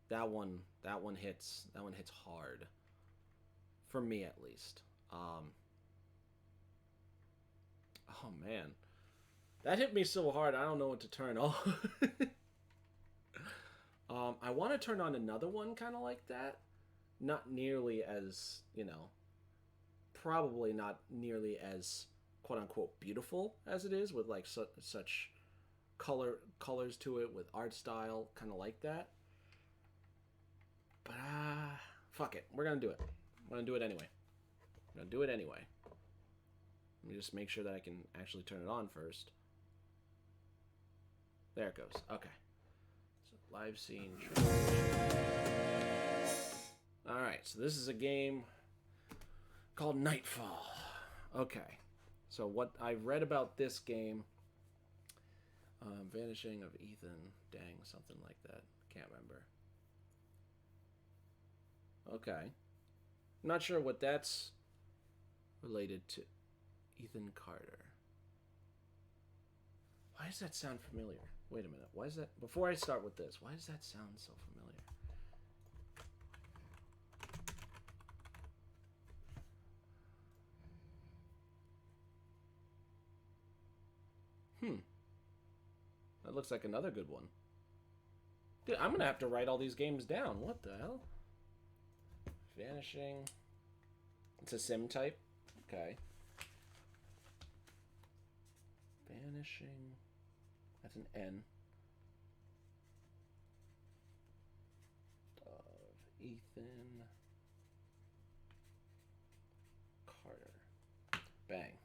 That one hits. That one hits hard. For me, at least. Oh man, that hit me so hard. I don't know what to turn on. I want to turn on another one, kind of like that. Not nearly as probably not nearly as quote unquote beautiful as it is with like such colors to it with art style, kind of like that. But fuck it, we're gonna do it. We're gonna do it anyway. We're gonna do it anyway. Let me just make sure that I can actually turn it on first. There it goes. Okay. So live scene. All right. So this is a game called Nightfall. Okay. So what I've read about this game, Vanishing of Ethan, dang, something like that. Can't remember. Okay. Not sure what that's related to. Ethan Carter. Why does that sound familiar? Wait a minute. Why is that? Before I start with this, why does that sound so familiar? That looks like another good one. Dude, I'm gonna have to write all these games down. What the hell? Vanishing. It's a sim type. Okay. Vanishing. That's an N. Of Ethan Carter. Bang.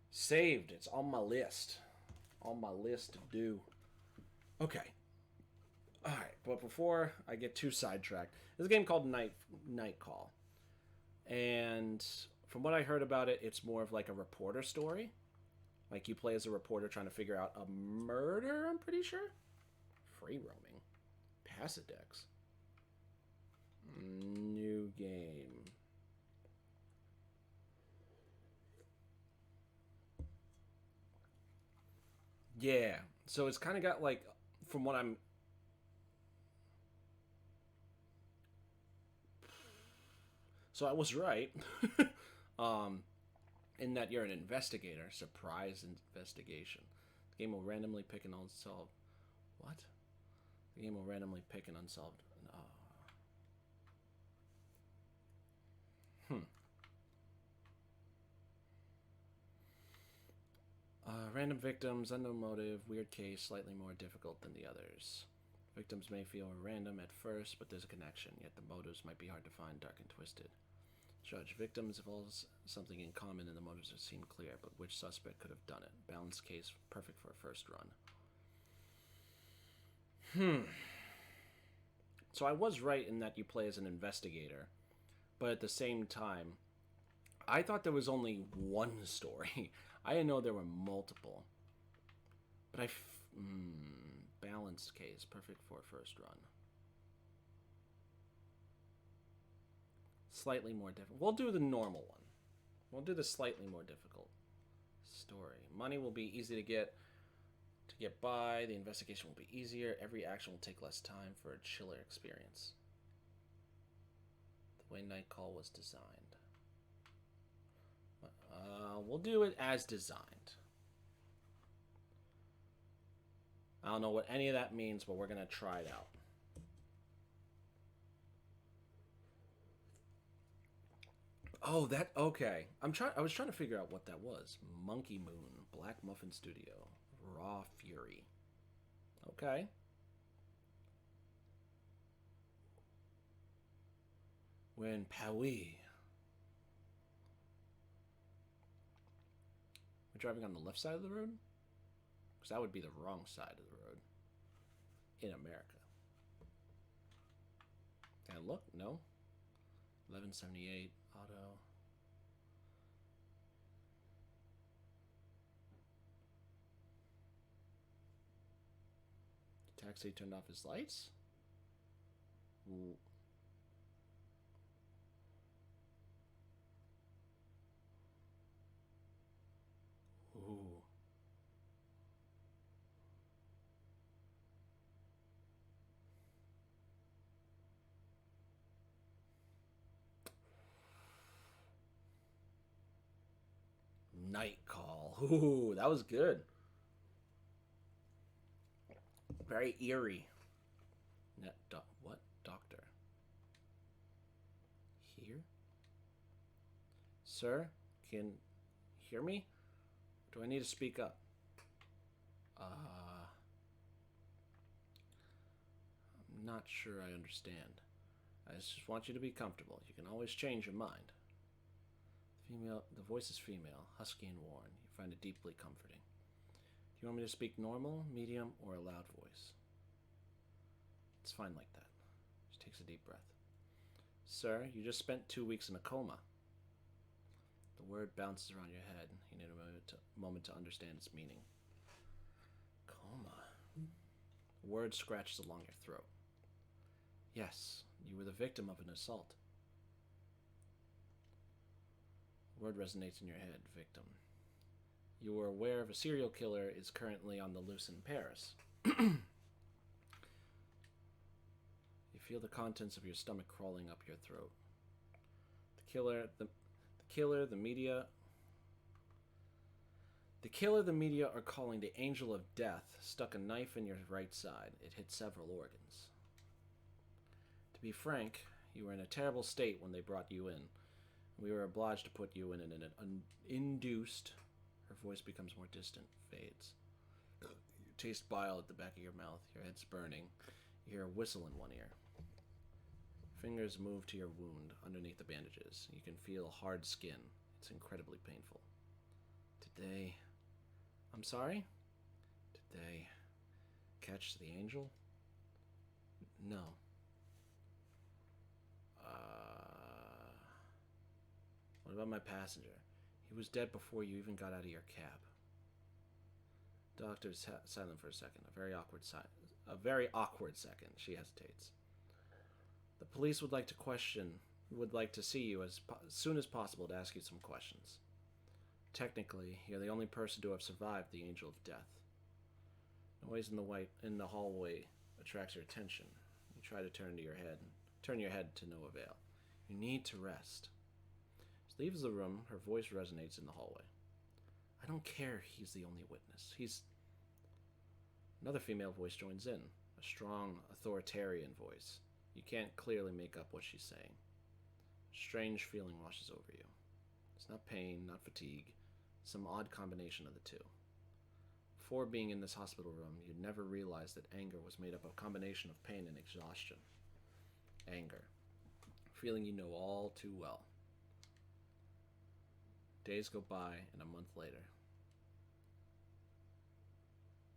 Saved. It's on my list. On my list to do. Okay. Alright, but before I get too sidetracked, there's a game called Night Call. And from what I heard about it, it's more of like a reporter story. Like you play as a reporter trying to figure out a murder, I'm pretty sure. Free roaming. Passadex. New game. Yeah. So it's kind of got like, from what I'm. So I was right. In that you're an investigator. Surprise investigation. The game will randomly pick an unsolved. What? The game will randomly pick an unsolved. Random victims, unknown motive, weird case, slightly more difficult than the others. Victims may feel random at first, but there's a connection, yet the motives might be hard to find, dark and twisted. Judge, victims have all something in common and the motives seem clear, but which suspect could have done it? Balanced case, perfect for a first run. So I was right in that you play as an investigator, but at the same time, I thought there was only one story. I didn't know there were multiple. But balanced case, perfect for a first run. Slightly more difficult. We'll do the normal one. We'll do the slightly more difficult story. Money will be easy to get by. The investigation will be easier. Every action will take less time for a chiller experience. The way Night Call was designed. We'll do it as designed. I don't know what any of that means, but we're gonna try it out. Oh, that okay. I was trying to figure out what that was. Monkey Moon, Black Muffin Studio, Raw Fury. Okay. We're in Paris. We're driving on the left side of the road? Because that would be the wrong side of the road. In America. And look, no. 1178 auto. The taxi turned off his lights? Ooh. Ooh. Night call. Ooh, that was good. Very eerie. What? Doctor? Here? Sir? Can hear me? Do I need to speak up? I'm not sure I understand. I just want you to be comfortable. You can always change your mind. The voice is female, husky and worn. You find it deeply comforting. Do you want me to speak normal, medium, or a loud voice? It's fine like that. She takes a deep breath. Sir, you just spent 2 weeks in a coma. The word bounces around your head. You need a moment to understand its meaning. Coma. The word scratches along your throat. Yes, you were the victim of an assault. The word resonates in your head, victim. You are aware of a serial killer is currently on the loose in Paris. You feel the contents of your stomach crawling up your throat. The media are calling the angel of death stuck a knife in your right side. It hit several organs. To be frank, you were in a terrible state when they brought you in. We were obliged to put you in an induced. Her voice becomes more distant, fades. You taste bile at the back of your mouth. Your head's burning. You hear a whistle in one ear. Fingers move to your wound underneath the bandages. You can feel hard skin. It's incredibly painful. I'm sorry? Did they catch the angel? No. What about my passenger? He was dead before you even got out of your cab. Doctor's silent for a second. A very awkward second. She hesitates. The police would like to see you as soon as possible to ask you some questions. Technically, you're the only person to have survived the angel of death. Noise in the hallway attracts your attention. You try to turn your head to no avail. You need to rest. As she leaves the room, her voice resonates in the hallway. I don't care he's the only witness. Another female voice joins in, a strong, authoritarian voice. You can't clearly make up what she's saying. A strange feeling washes over you. It's not pain, not fatigue, some odd combination of the two. Before being in this hospital room, you'd never realized that anger was made up of a combination of pain and exhaustion. Anger. A feeling you know all too well. Days go by, and a month later.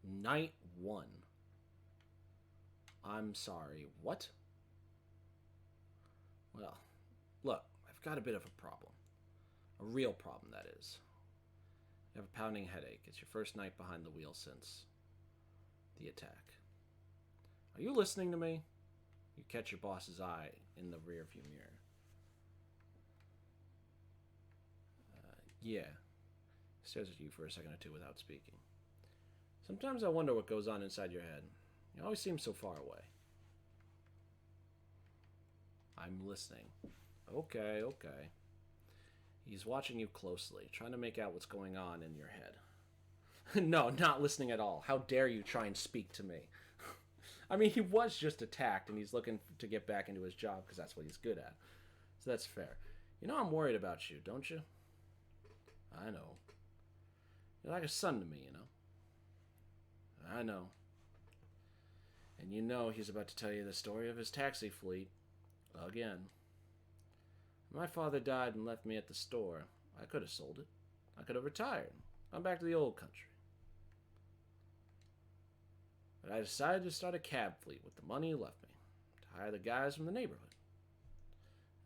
Night 1. I'm sorry, what? Well, look, I've got a bit of a problem. A real problem, that is. You have a pounding headache. It's your first night behind the wheel since the attack. Are you listening to me? You catch your boss's eye in the rearview mirror. Yeah. He stares at you for a second or two without speaking. Sometimes I wonder what goes on inside your head. You always seem so far away. I'm listening. Okay. He's watching you closely, trying to make out what's going on in your head. No, not listening at all. How dare you try and speak to me? I mean, he was just attacked, and he's looking to get back into his job because that's what he's good at. So that's fair. You know I'm worried about you, don't you? I know. You're like a son to me, you know? I know. And you know he's about to tell you the story of his taxi fleet. Again. My father died and left me at the store. I could have sold it. I could have retired. Gone back to the old country. But I decided to start a cab fleet with the money he left me. To hire the guys from the neighborhood.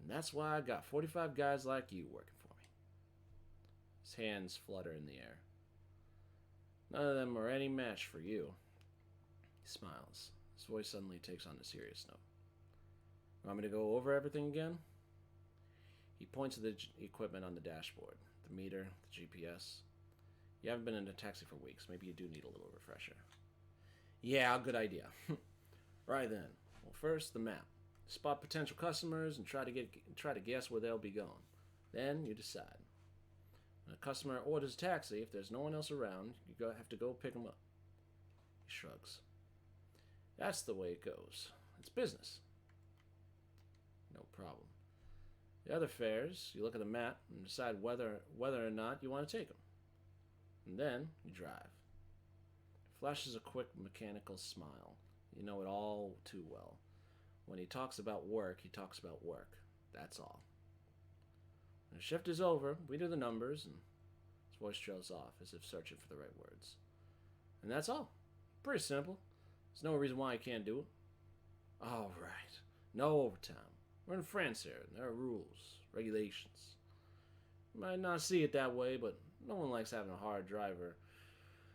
And that's why I got 45 guys like you working for me. His hands flutter in the air. None of them are any match for you. He smiles. His voice suddenly takes on a serious note. Want me to go over everything again? He points to the equipment on the dashboard. The meter, the GPS. You haven't been in a taxi for weeks. Maybe you do need a little refresher. Yeah, good idea. Right then. Well, first, the map. Spot potential customers and try to guess where they'll be going. Then you decide. When a customer orders a taxi, if there's no one else around, you have to go pick him up. He shrugs. That's the way it goes. It's business. No problem. The other fares, you look at the map and decide whether or not you want to take them. And then you drive. Flashes a quick mechanical smile. You know it all too well. When he talks about work, he talks about work. That's all. When the shift is over, we do the numbers, and his voice trails off as if searching for the right words. And that's all. Pretty simple. There's no reason why I can't do it. All right. No overtime. We're in France here, and there are rules, regulations. You might not see it that way, but no one likes having a driver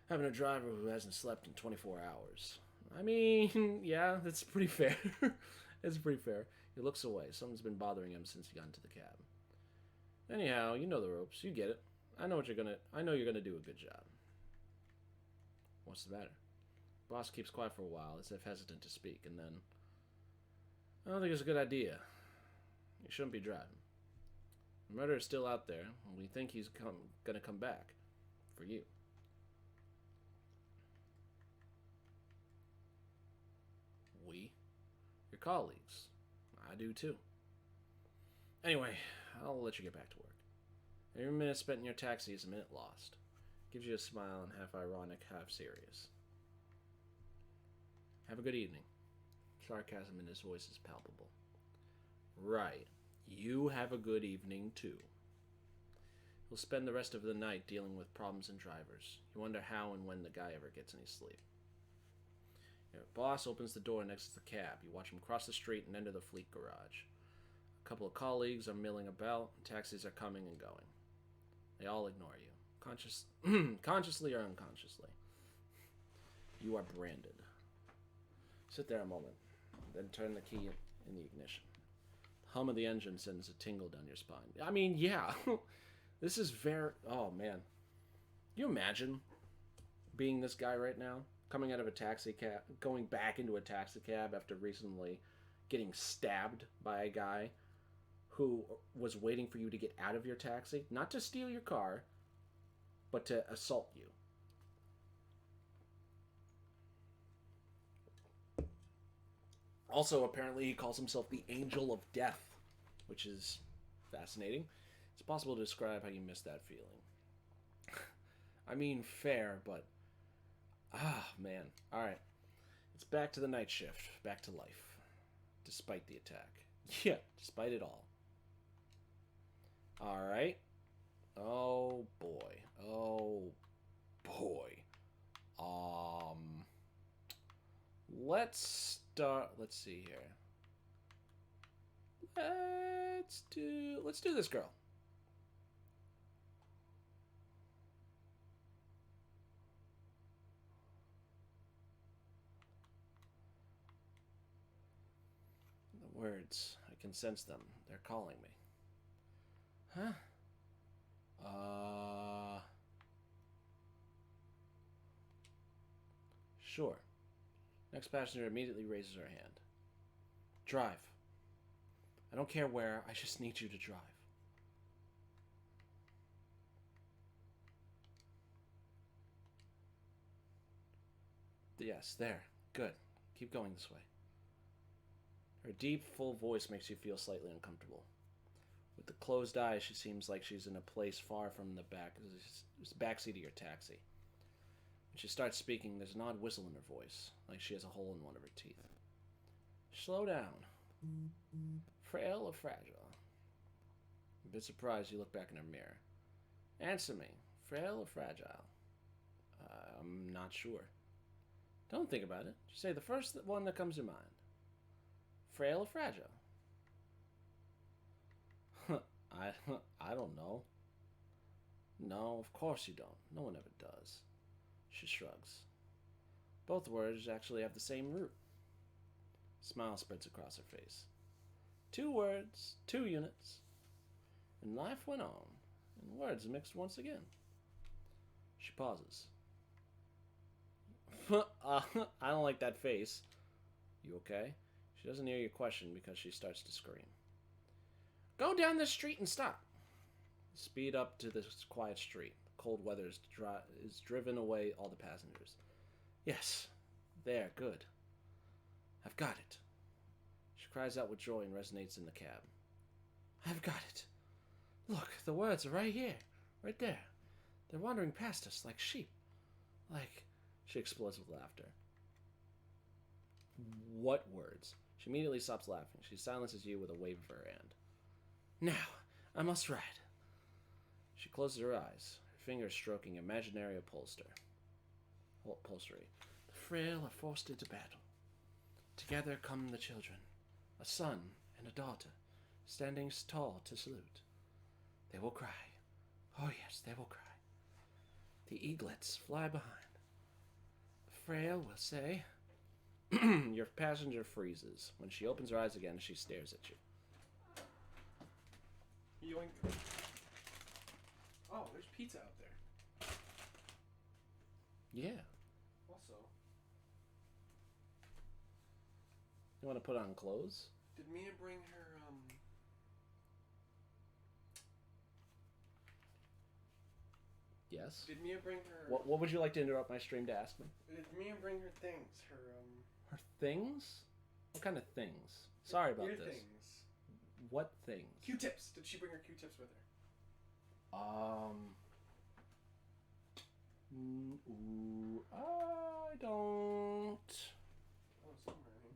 who hasn't slept in 24 hours. I mean, yeah, that's pretty fair. It's pretty fair. He looks away. Someone's been bothering him since he got into the cab. Anyhow, you know the ropes. You get it. I know you're gonna do a good job. What's the matter? Boss keeps quiet for a while, as if hesitant to speak, and then, I don't think it's a good idea. You shouldn't be driving. The murderer's still out there, and we think he's gonna come back. For you. We? Your colleagues. I do too. Anyway, I'll let you get back to work. Every minute spent in your taxi is a minute lost. Gives you a smile and half ironic, half serious. Have a good evening. Sarcasm in his voice is palpable. Right. You have a good evening, too. He'll spend the rest of the night dealing with problems and drivers. You wonder how and when the guy ever gets any sleep. Your boss opens the door next to the cab. You watch him cross the street and enter the fleet garage. A couple of colleagues are milling about, and taxis are coming and going. They all ignore you, consciously or unconsciously. You are branded. Sit there a moment, then turn the key in the ignition. The hum of the engine sends a tingle down your spine. I mean, yeah, this is very... Oh, man. Can you imagine being this guy right now? Coming out of a taxi cab, going back into a taxi cab after recently getting stabbed by a guy who was waiting for you to get out of your taxi, not to steal your car, but to assault you. Also, apparently, he calls himself the Angel of Death, which is fascinating. It's possible to describe how you miss that feeling. I mean, fair, but... Ah, man. Alright. It's back to the night shift. Back to life. Despite the attack. Yeah, despite it all. Alright. Oh, boy. Oh, boy. Let's start... Let's see here. Let's do this girl. The words, I can sense them. They're calling me. Huh? Sure. Next passenger immediately raises her hand. Drive. I don't care where, I just need you to drive. Yes, there. Good. Keep going this way. Her deep, full voice makes you feel slightly uncomfortable. With the closed eyes, she seems like she's in a place far from the backseat of your taxi. When she starts speaking, there's an odd whistle in her voice, like she has a hole in one of her teeth. Slow down. Frail or fragile? A bit surprised, you look back in her mirror. Answer me. Frail or fragile? I'm not sure. Don't think about it. Just say the first one that comes to mind. Frail or fragile? I don't know. No, of course you don't. No one ever does. She shrugs. Both words actually have the same root. A smile spreads across her face. 2 words, 2 units. And life went on, and words mixed once again. She pauses. I don't like that face. You okay? She doesn't hear your question because she starts to scream. Go down the street and stop. Speed up to this quiet street. Cold weather is driven away all the passengers. Yes. There, good. I've got it. She cries out with joy and resonates in the cab. I've got it. Look, the words are right here. Right there. They're wandering past us like sheep. Like... She explodes with laughter. What words? She immediately stops laughing. She silences you with a wave of her hand. Now, I must ride. She closes her eyes, her fingers stroking imaginary upholstery. The frail are forced into battle. Together come the children, a son and a daughter, standing tall to salute. They will cry. Oh yes, they will cry. The eaglets fly behind. The frail will say... Your passenger freezes. When she opens her eyes again, she stares at you. Yoink. Oh, there's pizza out there. Yeah. Also. You want to put on clothes? Did Mia bring her, Yes. Did Mia bring her... What would you like to interrupt my stream to ask me? Did Mia bring her things? Her things? What kind of things? Sorry about your this. things. What things? Q-tips. Did she bring her Q-tips with her? I don't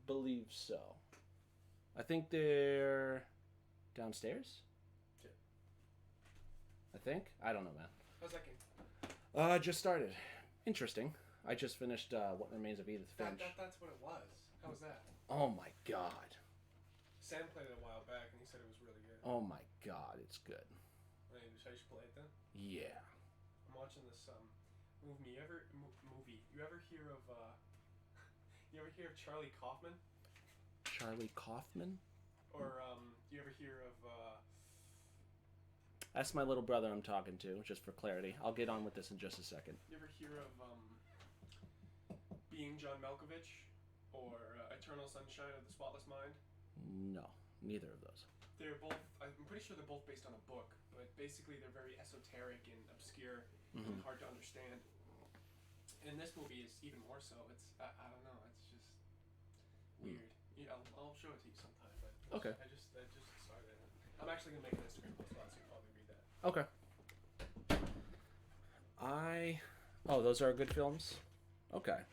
believe so. I think they're downstairs. Okay. I think. I don't know, man. How's that game? Just started. Interesting. I just finished What Remains of Edith Finch. That's what it was. How was that? Oh my god. Sam played it a while back, and he said it was really good. Oh my god, it's good. I should play it then. Yeah. I'm watching this movie. Movie. You ever hear of You ever hear of Charlie Kaufman? Charlie Kaufman? Or you ever hear of That's my little brother I'm talking to, just for clarity. I'll get on with this in just a second. You ever hear of Being John Malkovich or Eternal Sunshine of the Spotless Mind? No, neither of those. They're both, I'm pretty sure they're both based on a book, but basically they're very esoteric and obscure and hard to understand. And this movie is even more so. It's, I don't know, it's just weird. Yeah, I'll show it to you sometime, but okay. I just started it. I'm actually going to make an Instagram post about it, so you'll probably read that. Okay. Oh, those are good films? Okay.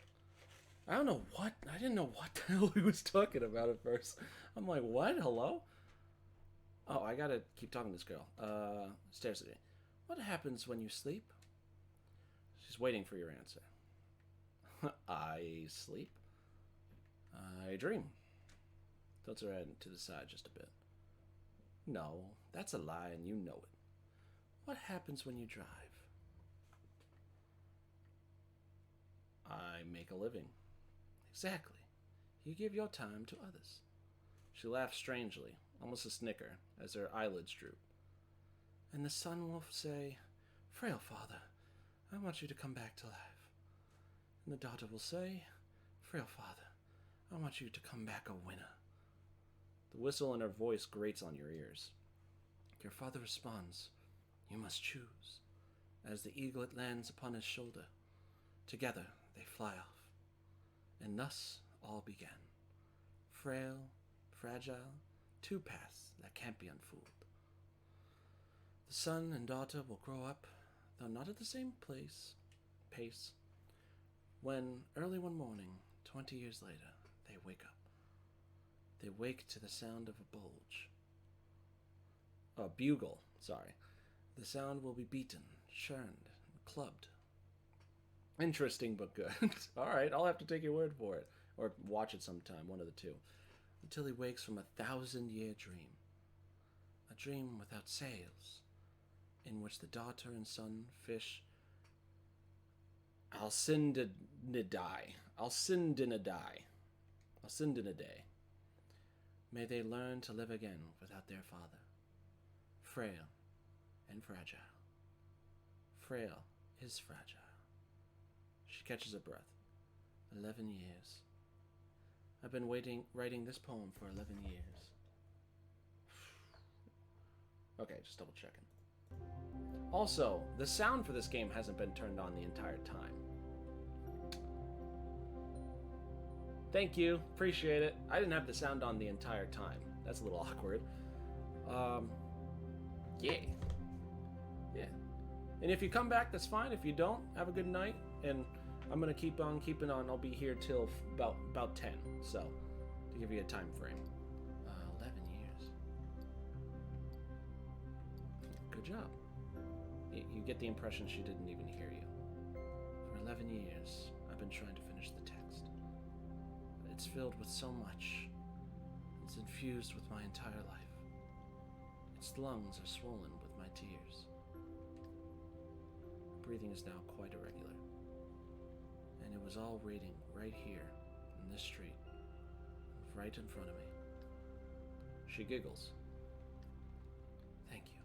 I don't know what... I didn't know what the hell he was talking about at first. I'm like, what? Hello? Oh, I gotta keep talking to this girl. Stares at me. What happens when you sleep? She's waiting for your answer. I sleep. I dream. Tilts her head to the side just a bit. No, that's a lie and you know it. What happens when you drive? I make a living. Exactly. You give your time to others. She laughs strangely, almost a snicker, as her eyelids droop. And the son will say, Frail father, I want you to come back to life. And the daughter will say, Frail father, I want you to come back a winner. The whistle in her voice grates on your ears. Your father responds, You must choose. As the eaglet lands upon his shoulder, together they fly off. And thus all began. Frail, fragile, two paths that can't be unfooled. The son and daughter will grow up, though not at the same pace, when early one morning, 20 years later, they wake up. They wake to the sound of a bugle, sorry. The sound will be beaten, churned, clubbed. Interesting but good. Alright, I'll have to take your word for it. Or watch it sometime, one of the two. Until he wakes from 1,000-year dream. A dream without sails, in which the daughter and son fish Alcindinidae. May they learn to live again without their father. Frail and fragile. Frail is fragile. She catches a breath. 11 years. I've been writing this poem for 11 years. Okay, just double checking. Also, the sound for this game hasn't been turned on the entire time. Thank you. Appreciate it. I didn't have the sound on the entire time. That's a little awkward. Yeah. Yeah. And if you come back, that's fine. If you don't, have a good night. And I'm going to keep on keeping on. I'll be here till about 10. So, to give you a time frame. 11 years. Good job. You get the impression she didn't even hear you. For 11 years, I've been trying to finish the text. It's filled with so much. It's infused with my entire life. Its lungs are swollen with my tears. Breathing is now quite irregular. And it was all reading right here, in this street, right in front of me. She giggles. Thank you.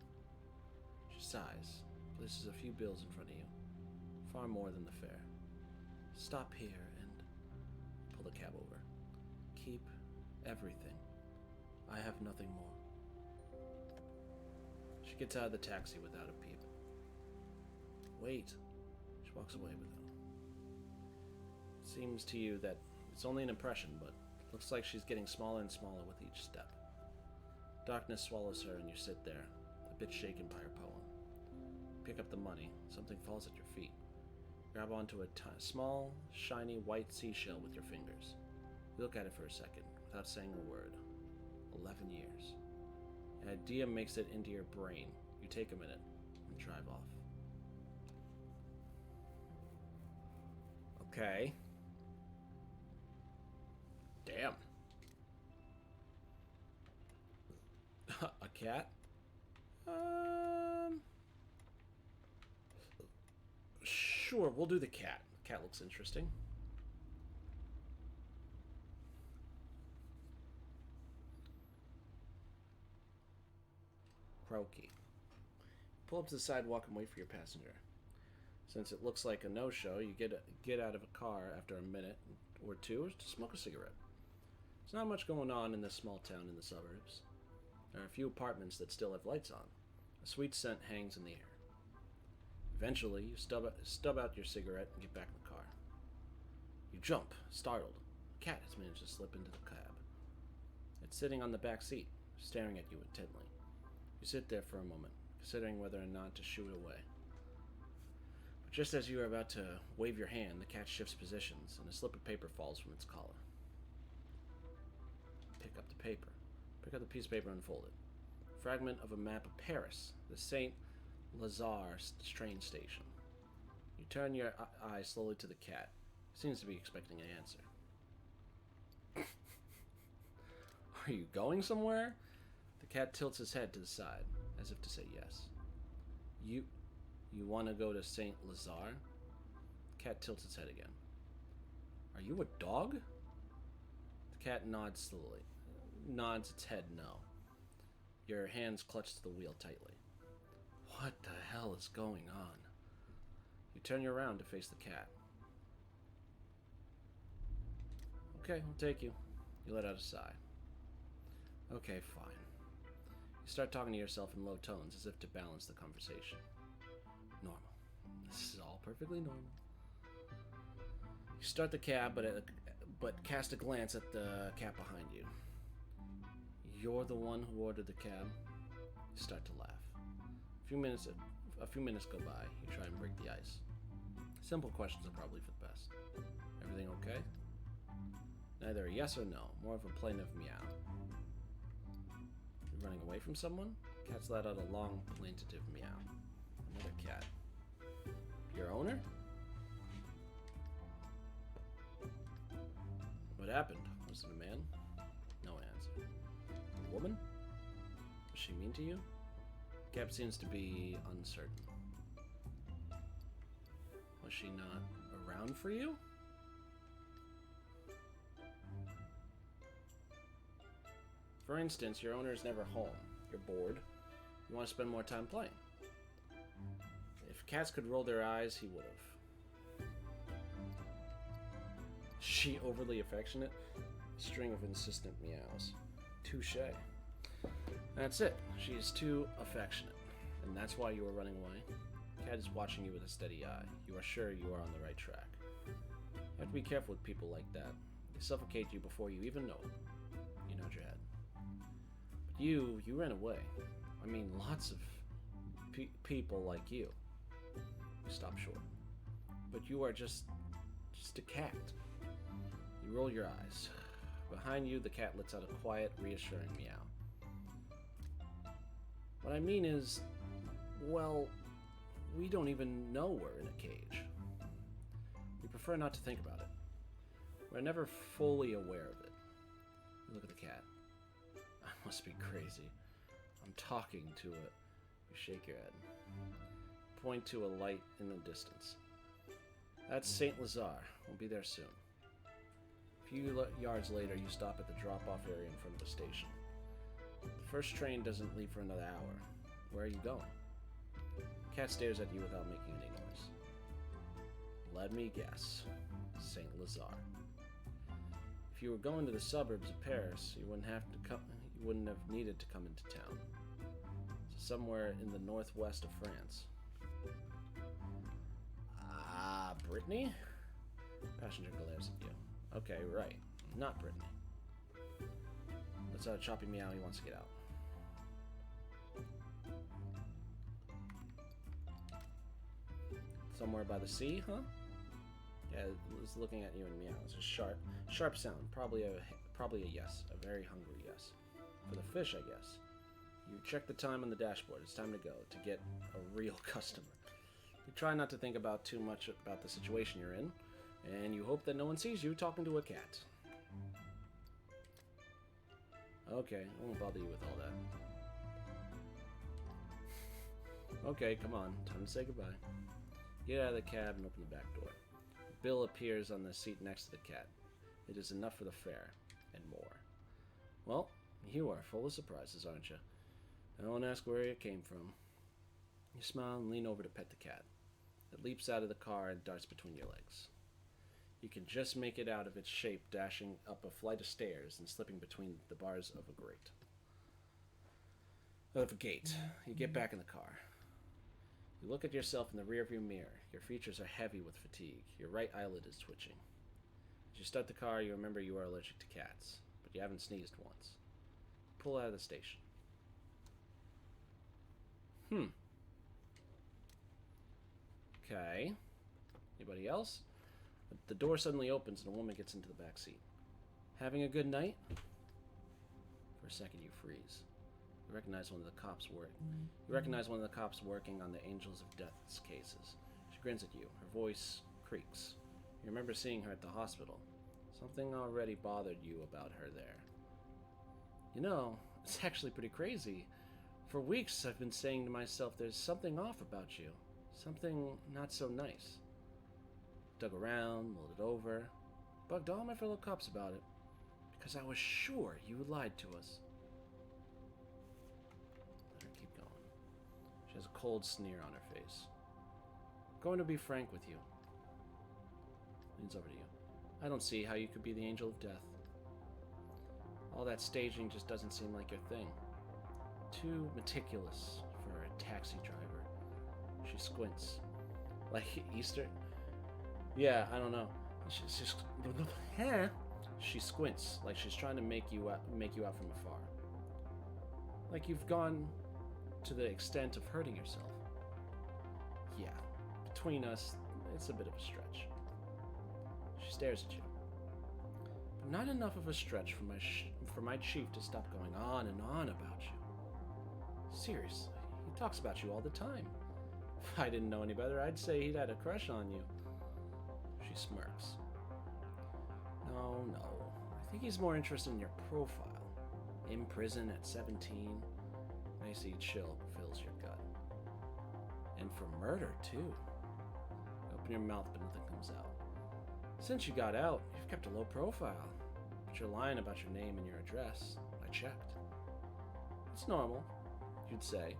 She sighs, places a few bills in front of you, far more than the fare. Stop here and pull the cab over. Keep everything. I have nothing more. She gets out of the taxi without a peep. Wait. She walks away with it. Seems to you that it's only an impression, but looks like she's getting smaller and smaller with each step. Darkness swallows her and you sit there, a bit shaken by her poem. Pick up the money. Something falls at your feet. Grab onto a small, shiny white seashell with your fingers. You look at it for a second, without saying a word. 11 years. An idea makes it into your brain. You take a minute and drive off. Okay. Damn. A cat? Sure, we'll do the cat. Cat looks interesting. Croaky. Pull up to the sidewalk and wait for your passenger. Since it looks like a no-show, you get out of a car after a minute or two to smoke a cigarette. There's not much going on in this small town in the suburbs. There are a few apartments that still have lights on. A sweet scent hangs in the air. Eventually, you stub out your cigarette and get back in the car. You jump, startled. A cat has managed to slip into the cab. It's sitting on the back seat, staring at you intently. You sit there for a moment, considering whether or not to shoo it away. But just as you are about to wave your hand, the cat shifts positions, and a slip of paper falls from its collar. Pick up the paper. Pick up the piece of paper and unfold it. A fragment of a map of Paris, the St. Lazare train station. You turn your eye slowly to the cat. He seems to be expecting an answer. Are you going somewhere? The cat tilts his head to the side, as if to say yes. You want to go to St. Lazare? The cat tilts its head again. Are you a dog? The cat nods slowly. Nods its head no. Your hands clutch to the wheel tightly. What the hell is going on? You turn you around to face the cat. Okay, I'll take you. You let out a sigh. Okay, fine. You start talking to yourself in low tones as if to balance the conversation. Normal. This is all perfectly normal. You start the cab, but cast a glance at the cat behind you. You're the one who ordered the cab. You start to laugh. A few minutes go by. You try and break the ice. Simple questions are probably for the best. Everything okay? Neither a yes or no, more of a plaintive meow. You running away from someone? Cat's let out a long, plaintive meow. Another cat. Your owner? What happened? Was it a man? No answer. A woman? Was she mean to you? Cat seems to be uncertain. Was she not around for you? For instance, your owner is never home. You're bored. You want to spend more time playing. If cats could roll their eyes, he would have. She overly affectionate? A string of insistent meows. Touche. That's it. She is too affectionate. And that's why you are running away? Cat is watching you with a steady eye. You are sure you are on the right track. You have to be careful with people like that. They suffocate you before you even know it. You nod your head. But you ran away. I mean, lots of people like you. You stop short. But you are just a cat. You roll your eyes. Behind you, the cat lets out a quiet, reassuring meow. What I mean is, well, we don't even know we're in a cage. We prefer not to think about it. We're never fully aware of it. You look at the cat. I must be crazy. I'm talking to it. You shake your head. Point to a light in the distance. That's St. Lazare. We'll be there soon. A few yards later, you stop at the drop-off area in front of the station. The first train doesn't leave for another hour. Where are you going? Cat stares at you without making any noise. Let me guess. St. Lazare. If you were going to the suburbs of Paris, you wouldn't have needed to come into town. So somewhere in the northwest of France. Ah, Brittany? Passenger glares at you. Okay, right. Not Brittany. That's a choppy meow. He wants to get out. Somewhere by the sea, huh? Yeah, it's looking at you and meow. It's a sharp sound. Probably a yes. A very hungry yes. For the fish, I guess. You check the time on the dashboard. It's time to go to get a real customer. You try not to think about too much about the situation you're in, and you hope that no one sees you talking to a cat. Okay, I won't bother you with all that. Okay, come on. Time to say goodbye. Get out of the cab and open the back door. Bill appears on the seat next to the cat. It is enough for the fare, and more. Well, you are full of surprises, aren't you? I won't ask where it came from. You smile and lean over to pet the cat. It leaps out of the car and darts between your legs. You can just make it out of its shape, dashing up a flight of stairs and slipping between the bars of a gate. You get back in the car. You look at yourself in the rearview mirror. Your features are heavy with fatigue. Your right eyelid is twitching. As you start the car, you remember you are allergic to cats, but you haven't sneezed once. Pull out of the station. Okay. Anybody else? The door suddenly opens and a woman gets into the back seat. Having a good night? For a second, you freeze. You recognize one of the cops working on the Angels of Death's cases. She grins at you. Her voice creaks. You remember seeing her at the hospital. Something already bothered you about her there. You know, it's actually pretty crazy. For weeks, I've been saying to myself, there's something off about you. Something not so nice. Dug around, mulled it over, bugged all my fellow cops about it, because I was sure you lied to us. Let her keep going. She has a cold sneer on her face. I'm going to be frank with you. Leans over to you. I don't see how you could be the angel of death. All that staging just doesn't seem like your thing. Too meticulous for a taxi driver. She squints. Like Easter? Yeah, I don't know. She squints, like she's trying to make you out from afar. Like you've gone to the extent of hurting yourself. Yeah, between us, it's a bit of a stretch. She stares at you. But not enough of a stretch for my chief to stop going on and on about you. Seriously, he talks about you all the time. If I didn't know any better, I'd say he'd had a crush on you. She smirks. No. I think he's more interested in your profile. In prison at 17. An icy chill fills your gut. And for murder, too. You open your mouth, but nothing comes out. Since you got out, you've kept a low profile. But you're lying about your name and your address. I checked. It's normal, you'd say.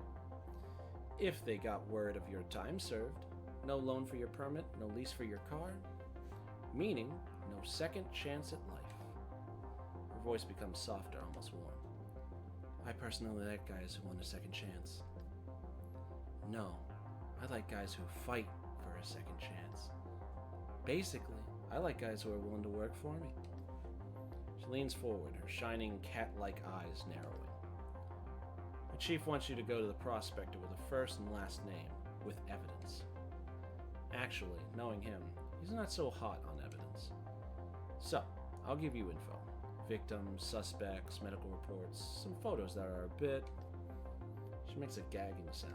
If they got word of your time served. No loan for your permit, no lease for your car. Meaning, no second chance at life. Her voice becomes softer, almost warm. I personally like guys who want a second chance. No, I like guys who fight for a second chance. Basically, I like guys who are willing to work for me. She leans forward, her shining cat-like eyes narrowing. The chief wants you to go to the prospector with a first and last name, with evidence. Actually, knowing him, he's not so hot on evidence. So, I'll give you info. Victims, suspects, medical reports, some photos that are a bit... She makes a gagging sound.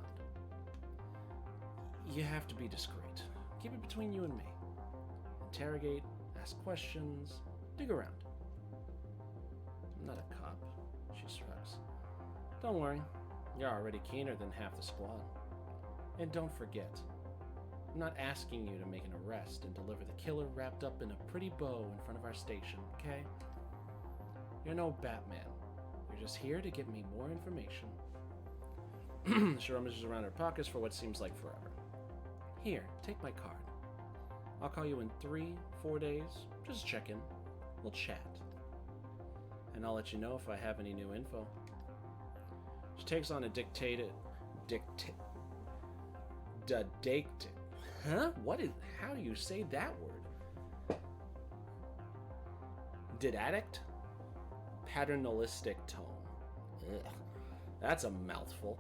You have to be discreet. Keep it between you and me. Interrogate, ask questions, dig around. I'm not a cop, she shrugs. Don't worry, you're already keener than half the squad. And don't forget, I'm not asking you to make an arrest and deliver the killer wrapped up in a pretty bow in front of our station, okay? You're no Batman. You're just here to give me more information. She rummages around her pockets for what seems like forever. Here, take my card. I'll call you in 3-4 days. Just check in. We'll chat. And I'll let you know if I have any new info. She takes on a how do you say that word? Didactic? Paternalistic tone. Ugh, that's a mouthful.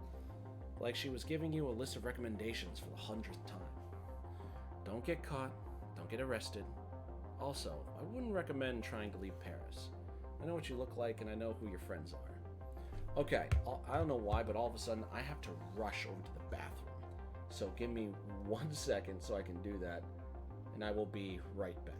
Like she was giving you a list of recommendations for the 100th time. Don't get caught. Don't get arrested. Also, I wouldn't recommend trying to leave Paris. I know what you look like and I know who your friends are. Okay, I don't know why, but all of a sudden I have to rush over to the bathroom. So give me 1 second so I can do that, and I will be right back.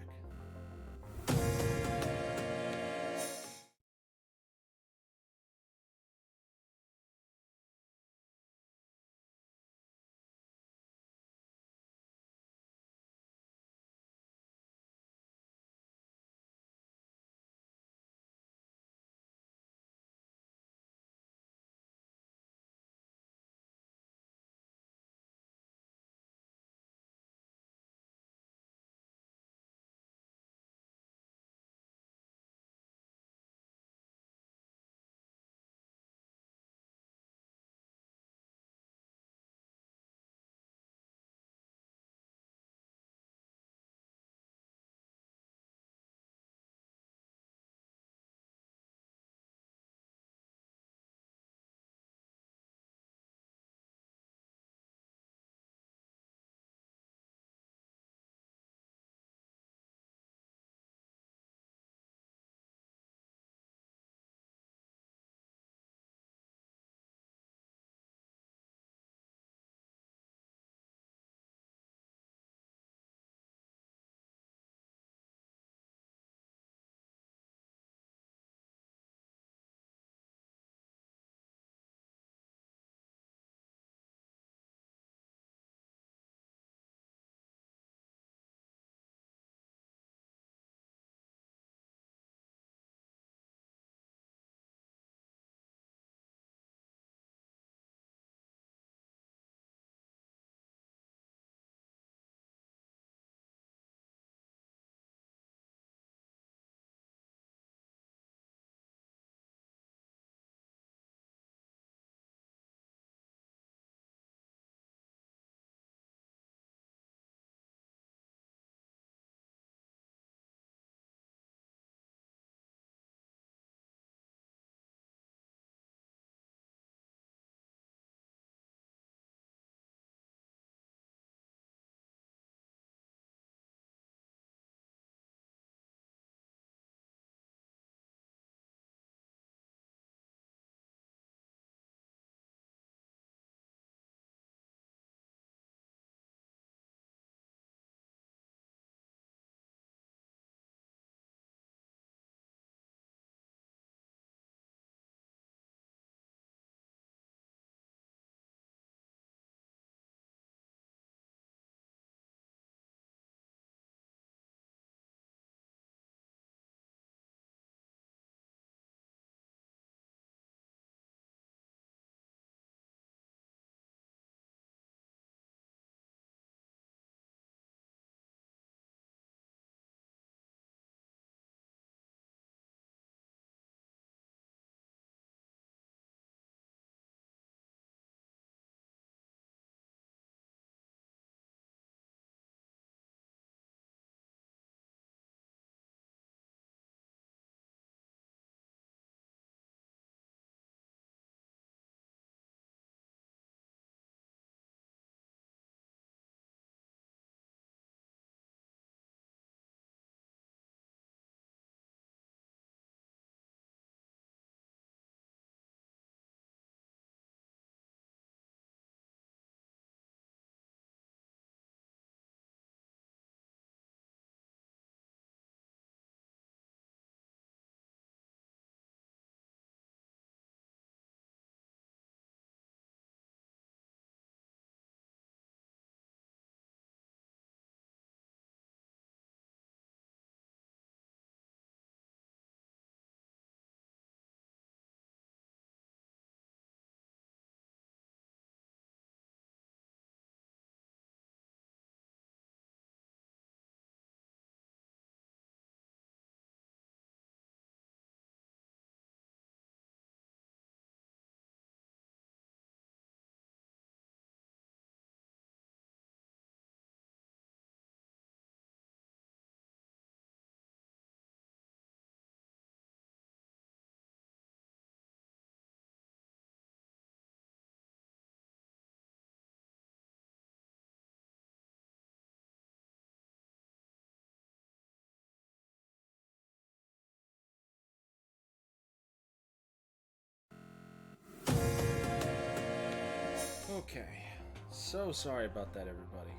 Okay. So sorry about that, everybody.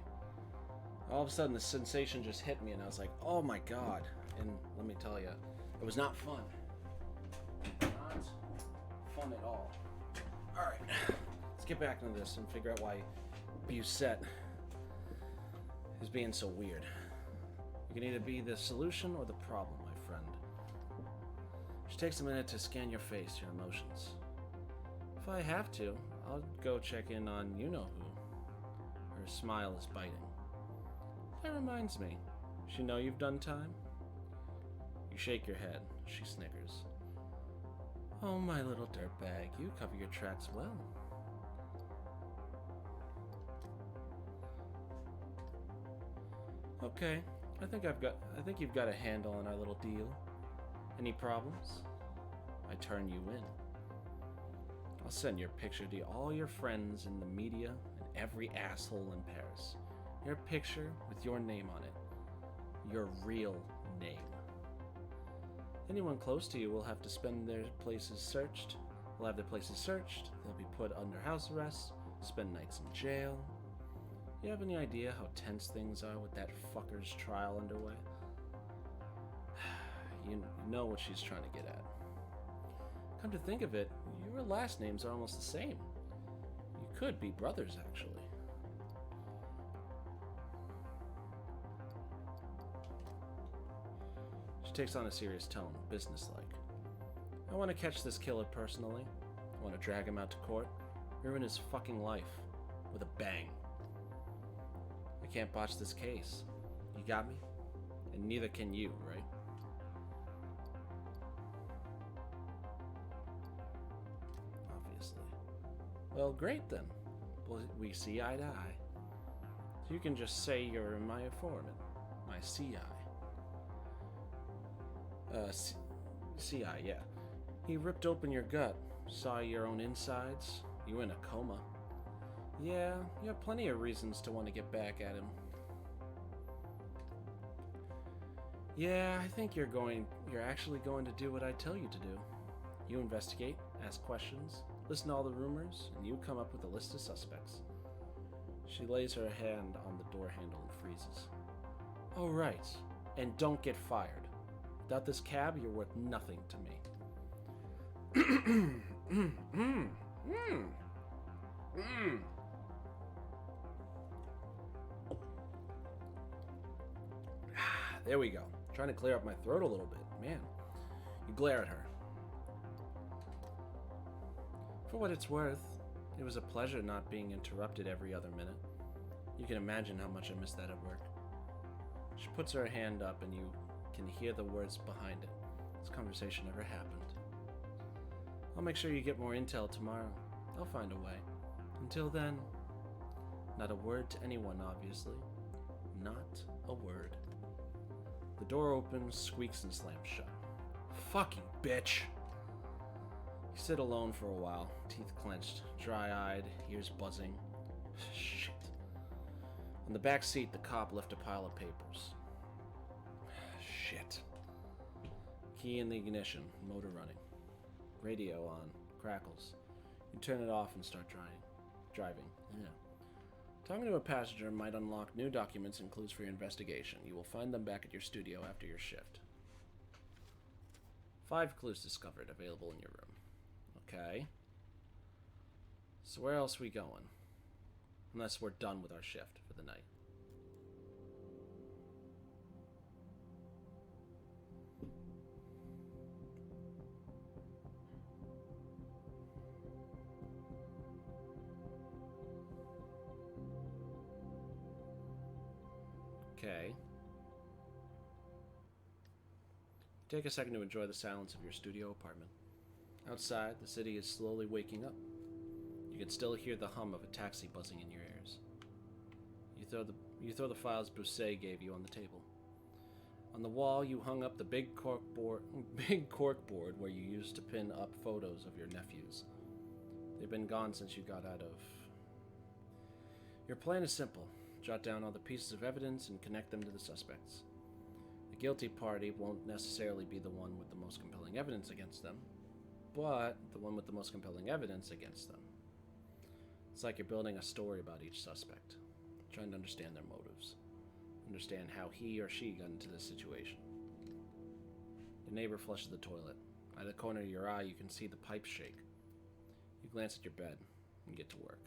All of a sudden, the sensation just hit me, and I was like, oh my god. And let me tell you, it was not fun. Not fun at all. Alright. Let's get back into this and figure out why Busette is being so weird. You can either be the solution or the problem, my friend. It takes a minute to scan your face, your emotions. If I have to, I'll go check in on you-know-who. Her smile is biting. That reminds me, she know you've done time? You shake your head. She snickers. Oh, my little dirtbag, you cover your tracks well. Okay, I think you've got a handle on our little deal. Any problems? I turn you in. I'll send your picture to all your friends in the media and every asshole in Paris. Your picture with your name on it. Your real name. Anyone close to you will have to spend their places searched. Will have their places searched. They'll be put under house arrest. Spend nights in jail. You have any idea how tense things are with that fucker's trial underway? You know what she's trying to get at. Come to think of it, your last names are almost the same. You could be brothers, actually. She takes on a serious tone, businesslike. I want to catch this killer personally. I want to drag him out to court, ruin his fucking life, with a bang. I can't botch this case. You got me? And neither can you, right? Obviously. Well, great then. We see eye to eye. So you can just say you're my informant. My CI. CI, yeah. He ripped open your gut, saw your own insides. You were in a coma. Yeah, you have plenty of reasons to want to get back at him. Yeah, I think you're actually going to do what I tell you to do. You investigate, ask questions, listen to all the rumors, and you come up with a list of suspects. She lays her hand on the door handle and freezes. Oh, right. And don't get fired. Without this cab, you're worth nothing to me. There we go. Trying to clear up my throat a little bit. Man, you glare at her. For what it's worth, it was a pleasure not being interrupted every other minute. You can imagine how much I miss that at work. She puts her hand up and you can hear the words behind it. This conversation never happened. I'll make sure you get more intel tomorrow. I'll find a way. Until then, not a word to anyone, obviously. Not a word. The door opens, squeaks, and slams shut. Fucking bitch! You sit alone for a while, teeth clenched, dry-eyed, ears buzzing. Shit. On the back seat, the cop left a pile of papers. Shit. Key in the ignition, motor running. Radio on, crackles. You turn it off and start driving. Yeah. Talking to a passenger might unlock new documents and clues for your investigation. You will find them back at your studio after your shift. 5 clues discovered, available in your room. Okay. So where else are we going? Unless we're done with our shift for the night. Okay. Take a second to enjoy the silence of your studio apartment. Outside, the city is slowly waking up. You can still hear the hum of a taxi buzzing in your ears. You throw the files Bousset gave you on the table. On the wall, you hung up the big cork board where you used to pin up photos of your nephews. They've been gone since you got out of... Your plan is simple. Jot down all the pieces of evidence and connect them to the suspects. The guilty party won't necessarily be the one with the most compelling evidence against them, but the one with the most compelling evidence against them. It's like you're building a story about each suspect, trying to understand their motives, understand how he or she got into this situation. Your neighbor flushes the toilet. Out of the corner of your eye, you can see the pipes shake. You glance at your bed and get to work.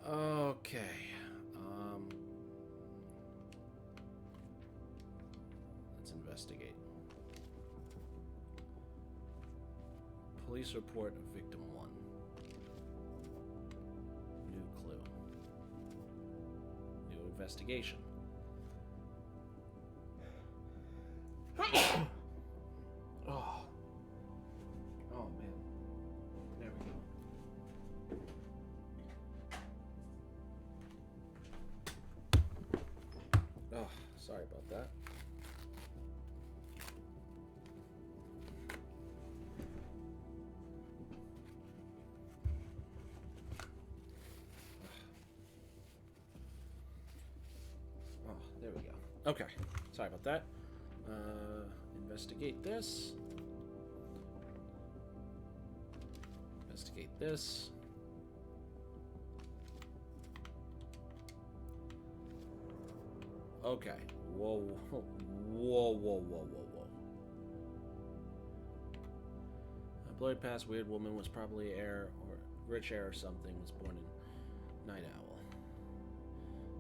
Okay. Let's investigate. Police report of victim 1. New clue. New investigation. Oh. Oh, man. There we go. Oh, sorry about that. Oh, there we go. Okay. Sorry about that. Investigate this. Investigate this. Okay. Whoa, whoa, whoa, whoa, whoa, whoa. A blurred past weird woman was probably heir or rich heir or something. Was born in Night Owl.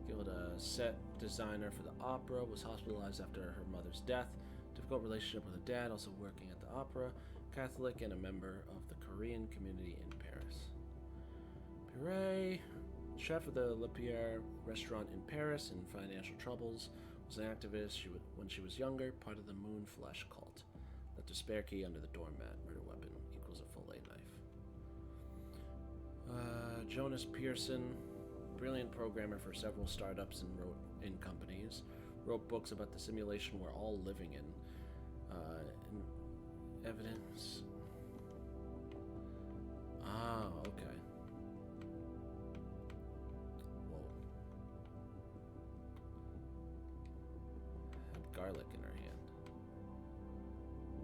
Gilda, set designer for the opera, was hospitalized after her mother's death. Difficult relationship with her dad, also working at the opera. Catholic and a member of the Korean community in Paris. Pire, chef of the Le Pierre restaurant in Paris, in financial troubles, was an activist when she was younger, part of the Moon Flesh cult. Left a spare key under the doormat. Murder weapon equals a fillet knife. Jonas Pearson, brilliant programmer for several startups and wrote in companies. Wrote books about the simulation we're all living in. Evidence. Ah, okay. Whoa. Had garlic in her hand.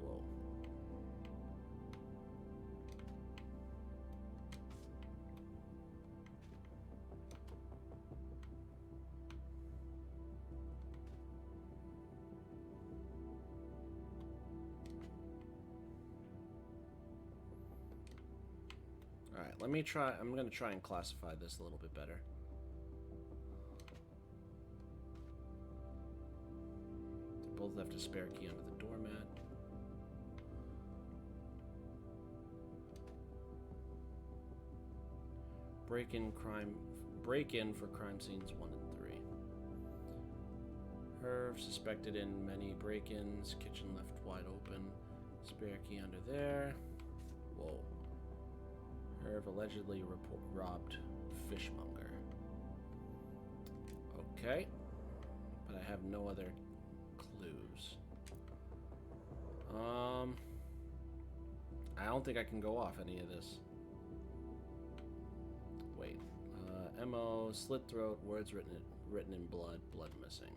Whoa. Alright, let me try. I'm going to try and classify this a little bit better. They both left a spare key under the doormat. Break-in for crime scenes 1 and 3. Herb suspected in many break-ins. Kitchen left wide open. Spare key under there. Whoa. Herb allegedly robbed fishmonger. Okay. But I have no other clues. I don't think I can go off any of this. Wait. MO, slit throat, words written in blood, blood missing.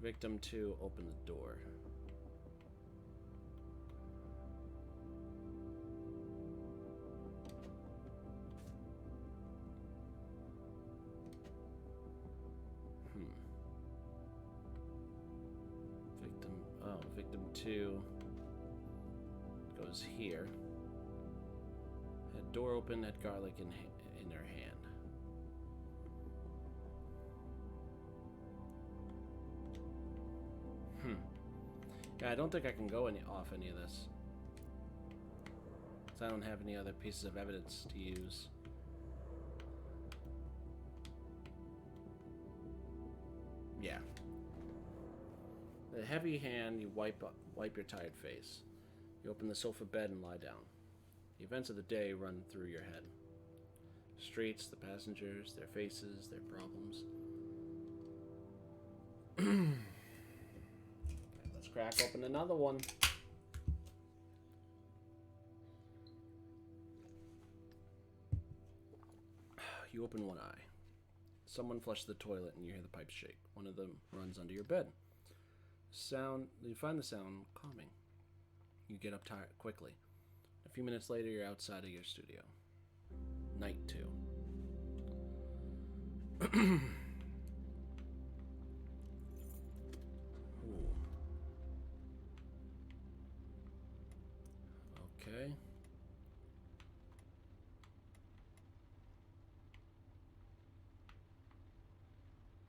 Victim 2, open the door. Victim 2 goes here. Had door open, had garlic in her hand. Yeah, I don't think I can go off any of this. So I don't have any other pieces of evidence to use. Yeah. The heavy hand, you wipe your tired face. You open the sofa bed and lie down. The events of the day run through your head. Streets, the passengers, their faces, their problems. Let's crack open another one. You open one eye. Someone flushed the toilet and you hear the pipes shake. One of them runs under your bed. You find the sound calming. You get up quickly. A few minutes later, you're outside of your studio. Night 2. Ooh. Okay.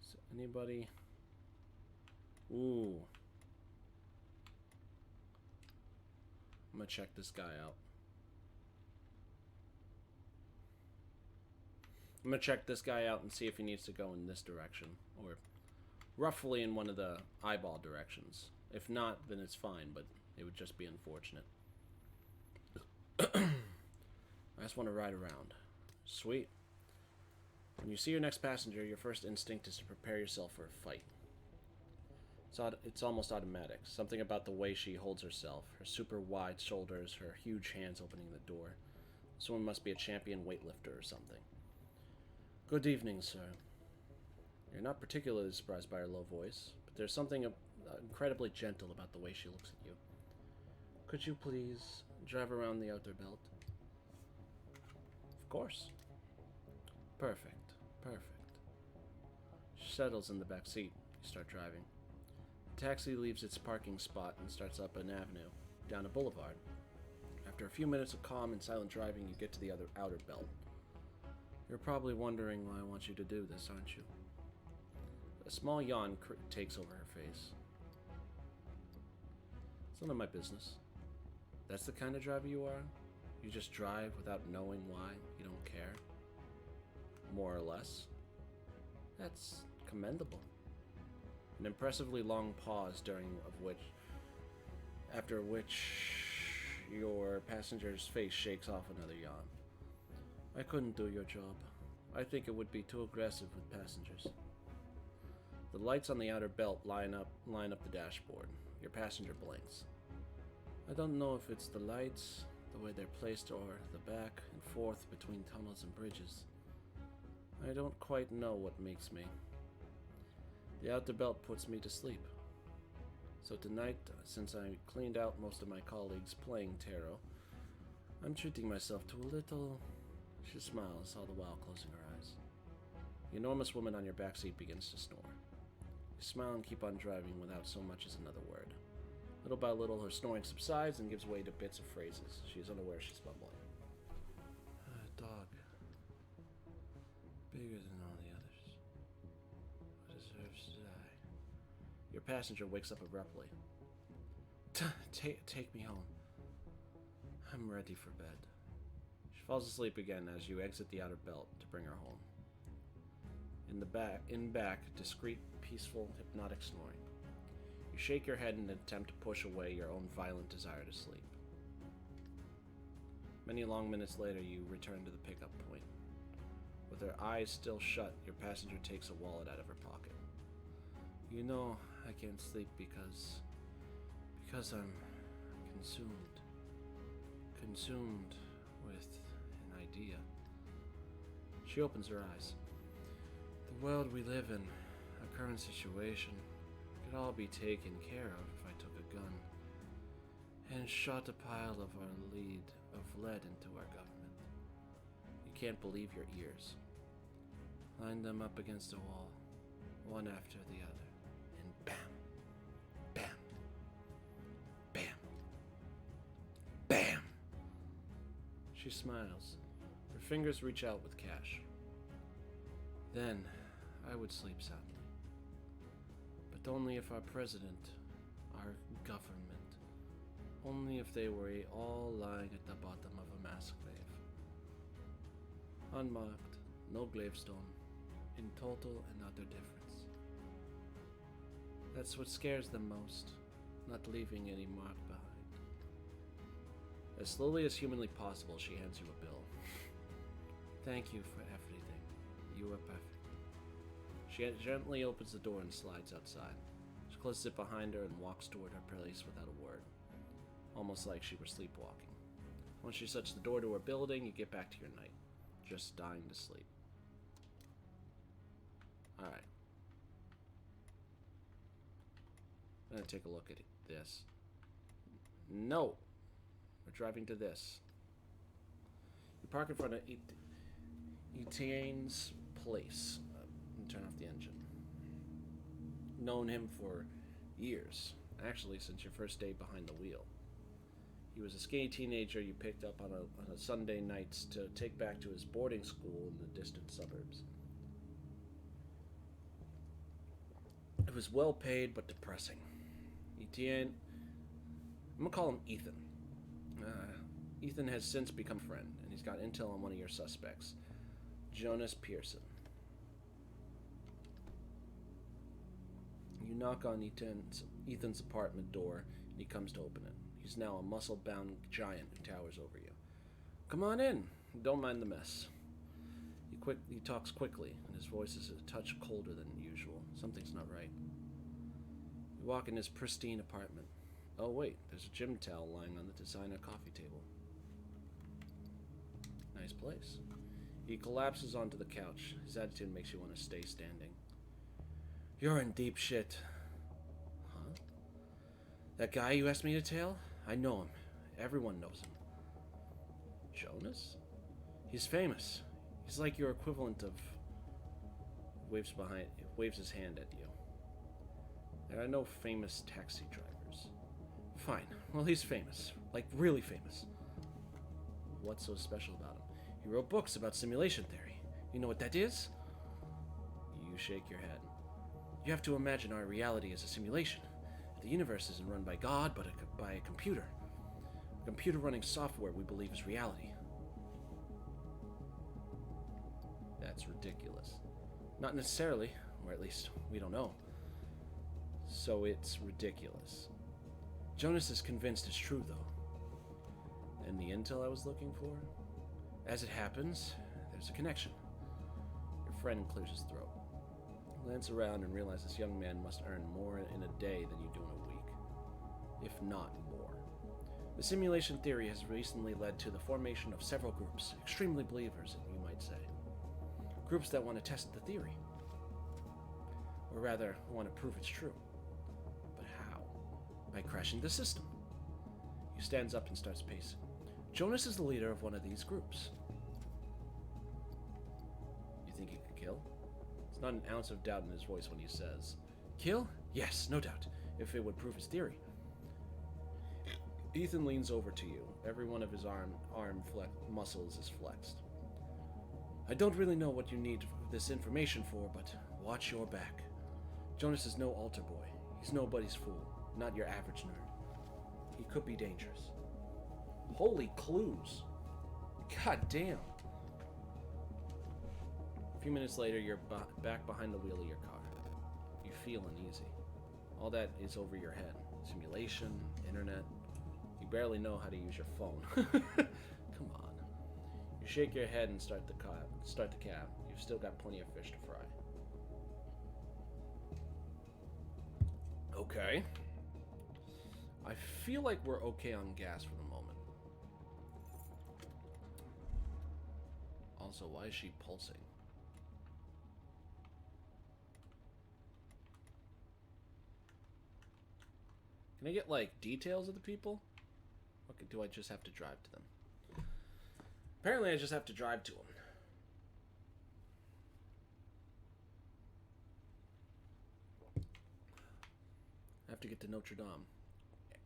So anybody? Ooh. I'm gonna check this guy out. I'm gonna check this guy out and see if he needs to go in this direction, or roughly in one of the eyeball directions. If not, then it's fine, but it would just be unfortunate. I just want to ride around. Sweet. When you see your next passenger, your first instinct is to prepare yourself for a fight. It's almost automatic. Something about the way she holds herself, her super wide shoulders, her huge hands opening the door. This woman must be a champion weightlifter or something. Good evening, sir. You're not particularly surprised by her low voice, but there's something incredibly gentle about the way she looks at you. Could you please drive around the outer belt? Of course. Perfect. Perfect. She settles in the back seat. You start driving. The taxi leaves its parking spot and starts up an avenue, down a boulevard. After a few minutes of calm and silent driving, you get to the outer belt. You're probably wondering why I want you to do this, aren't you? A small yawn takes over her face. It's none of my business. That's the kind of driver you are? You just drive without knowing why? You don't care? More or less? That's commendable. An impressively long pause after which your passenger's face shakes off another yawn. I couldn't do your job. I think it would be too aggressive with passengers. The lights on the outer belt line up the dashboard. Your passenger blinks. I don't know if it's the lights, the way they're placed, or the back and forth between tunnels and bridges. I don't quite know what makes me. The outer belt puts me to sleep. So tonight, since I cleaned out most of my colleagues playing tarot, I'm treating myself to a little... She smiles, all the while closing her eyes. The enormous woman on your backseat begins to snore. You smile and keep on driving without so much as another word. Little by little, her snoring subsides and gives way to bits of phrases. She is unaware she's mumbling. A dog. Bigger than all the others. Deserves to die. Your passenger wakes up abruptly. Take me home. I'm ready for bed. She falls asleep again as you exit the outer belt to bring her home. In back, discreet, peaceful, hypnotic snoring. You shake your head in an attempt to push away your own violent desire to sleep. Many long minutes later, you return to the pickup point. With her eyes still shut, your passenger takes a wallet out of her pocket. You know, I can't sleep because I'm consumed with an idea. She opens her eyes. The world we live in, our current situation, could all be taken care of if I took a gun and shot a pile of lead into our government. You can't believe your ears. Line them up against a wall, one after the other, and bam, bam, bam, bam. She smiles. Her fingers reach out with cash. Then, I would sleep soundly. But only if our president, our government, only if they were all lying at the bottom of a mass grave. Unmarked, no gravestone, in total and utter difference. That's what scares them most, not leaving any mark behind. As slowly as humanly possible, she hands you a bill. Thank you for everything. You were perfect. She gently opens the door and slides outside. She closes it behind her and walks toward her place without a word, almost like she were sleepwalking. Once she shuts the door to her building, you get back to your night, just dying to sleep. Alright. I'm gonna take a look at this. No! We're driving to this. park in front of Etienne's place. And turn off the engine. Known him for years. Actually, since your first day behind the wheel. He was a skinny teenager you picked up on a Sunday nights to take back to his boarding school in the distant suburbs. It was well paid but depressing. Etienne, I'm gonna call him Ethan. Ethan has since become a friend, and he's got intel on one of your suspects, Jonas Pearson. You knock on Ethan's apartment door, and he comes to open it. He's now a muscle-bound giant who towers over you. Come on in. Don't mind the mess. He talks quickly, and his voice is a touch colder than usual. Something's not right. You walk in his pristine apartment. Oh wait, there's a gym towel lying on the designer coffee table. Nice place. He collapses onto the couch. His attitude makes you want to stay standing. You're in deep shit. Huh? That guy you asked me to tail? I know him. Everyone knows him. Jonas? He's famous. He's like your equivalent of... Waves his hand at you. There are no famous taxi drivers. Fine. Well, he's famous. Like, really famous. What's so special about him? He wrote books about simulation theory. You know what that is? You shake your head. You have to imagine our reality as a simulation. The universe isn't run by God, but by a computer. A computer running software we believe is reality. That's ridiculous. Not necessarily, or at least we don't know. So it's ridiculous. Jonas is convinced it's true, though. And the intel I was looking for? As it happens, there's a connection. Your friend clears his throat. Glance around and realize this young man must earn more in a day than you do in a week, if not more. The simulation theory has recently led to the formation of several groups, extremely believers, you might say. Groups that want to test the theory. Or rather, want to prove it's true. But how? By crashing the system. He stands up and starts pacing. Jonas is the leader of one of these groups. You think he could kill? There's not an ounce of doubt in his voice when he says, kill? Yes, no doubt, if it would prove his theory. Ethan leans over to you. Every one of his muscles is flexed. I don't really know what you need this information for, but watch your back. Jonas is no altar boy. He's nobody's fool, not your average nerd. He could be dangerous. Holy clues. God damn. A few minutes later, you're back behind the wheel of your car. You feel uneasy. All that is over your head. Simulation, internet. You barely know how to use your phone. Come on. You shake your head and start the cab. You've still got plenty of fish to fry. Okay. I feel like we're okay on gas for the moment. Also, why is she pulsing? Can I get, like, details of the people? Or do I just have to drive to them? Apparently I just have to drive to them. I have to get to Notre Dame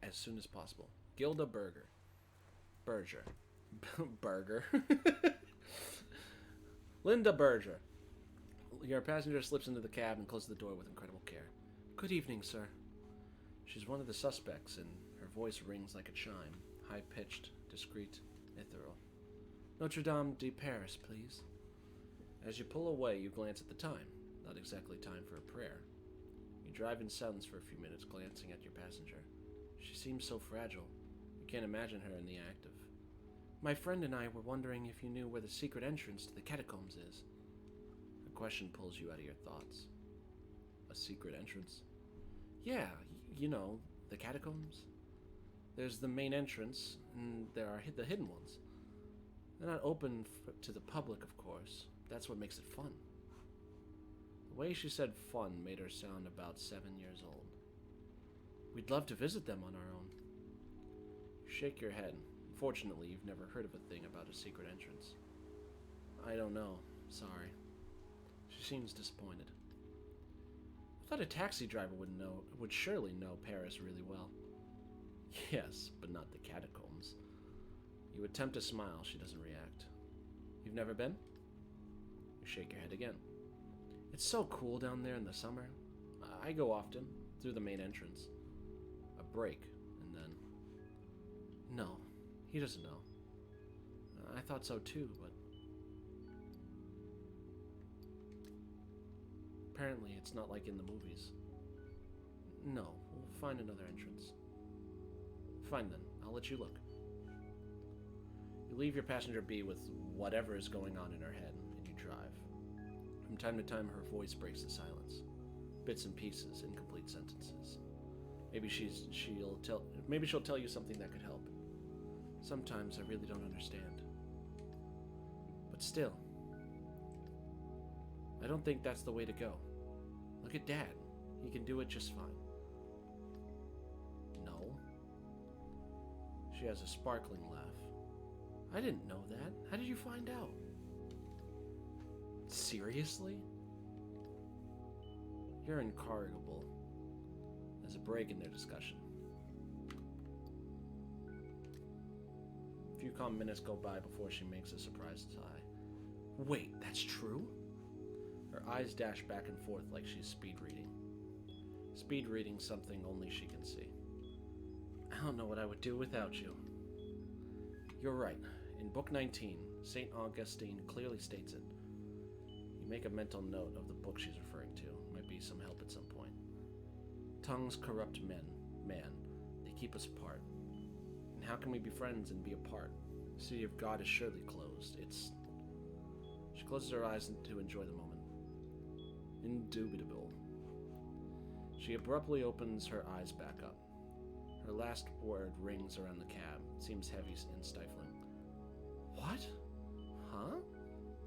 as soon as possible. Gilda Berger. Berger. Linda Berger. Your passenger slips into the cab and closes the door with incredible care. Good evening, sir. She's one of the suspects, and her voice rings like a chime. High-pitched, discreet, ethereal. Notre Dame de Paris, please. As you pull away, you glance at the time. Not exactly time for a prayer. You drive in silence for a few minutes, glancing at your passenger. She seems so fragile. You can't imagine her in the act of... My friend and I were wondering if you knew where the secret entrance to the catacombs is. A question pulls you out of your thoughts. A secret entrance? Yeah, you know, the catacombs. There's the main entrance, and there are the hidden ones. They're not open to the public, of course. That's what makes it fun. The way she said fun made her sound about 7 years old. We'd love to visit them on our own. You shake your head. Fortunately, you've never heard of a thing about a secret entrance. I don't know. Sorry. She seems disappointed. I thought a taxi driver would surely know Paris really well. Yes, but not the catacombs. You attempt to smile, she doesn't react. You've never been? You shake your head again. It's so cool down there in the summer. I go often, through the main entrance. A break, and then... No, he doesn't know. I thought so too, but... Apparently it's not like in the movies. No, we'll find another entrance. Fine then, I'll let you look. You leave your passenger be with whatever is going on in her head, and you drive. From time to time, her voice breaks the silence. Bits and pieces, incomplete sentences. Maybe she'll tell you something that could help. Sometimes I really don't understand. But still, I don't think that's the way to go. Look at Dad. He can do it just fine. No. She has a sparkling laugh. I didn't know that. How did you find out? Seriously? You're incorrigible. There's a break in their discussion. A few calm minutes go by before she makes a surprised sigh. Wait, that's true? Her eyes dash back and forth like she's speed reading. Speed reading something only she can see. I don't know what I would do without you. You're right. In Book 19, St. Augustine clearly states it. You make a mental note of the book she's referring to. Might be some help at some point. Tongues corrupt man. They keep us apart. And how can we be friends and be apart? The city of God is surely closed. She closes her eyes to enjoy the moment. Indubitable. She abruptly opens her eyes back up. Her last word rings around the cab. Seems heavy and stifling. What? Huh?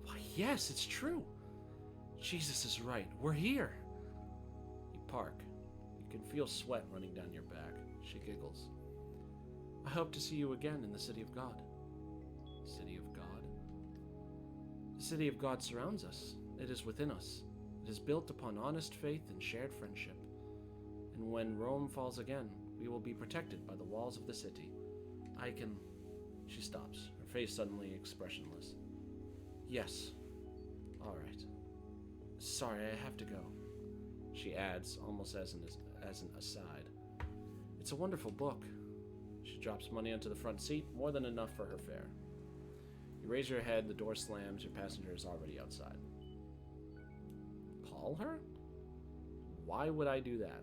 Why, yes, it's true. Jesus is right. We're here. You park. You can feel sweat running down your back. She giggles. I hope to see you again in the city of God. City of God? The city of God surrounds us. It is within us. It is built upon honest faith and shared friendship. And when Rome falls again, we will be protected by the walls of the city. I can... She stops, her face suddenly expressionless. Yes. All right. Sorry, I have to go. She adds, almost as an aside. It's a wonderful book. She drops money onto the front seat, more than enough for her fare. You raise your head, the door slams, your passenger is already outside. Call her? Why would I do that?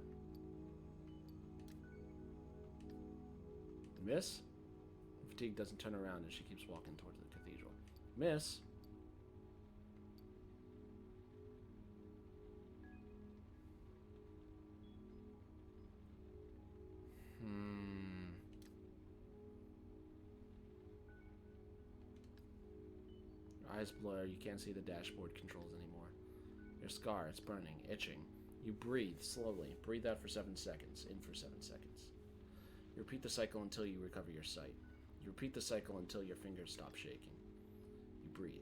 Miss? Fatigue doesn't turn around as she keeps walking towards the cathedral. Miss? Your eyes blur, you can't see the dashboard controls anymore. Your scar, it's burning, itching. You breathe slowly. Breathe out for 7 seconds. In for 7 seconds. You repeat the cycle until you recover your sight. You repeat the cycle until your fingers stop shaking. You breathe.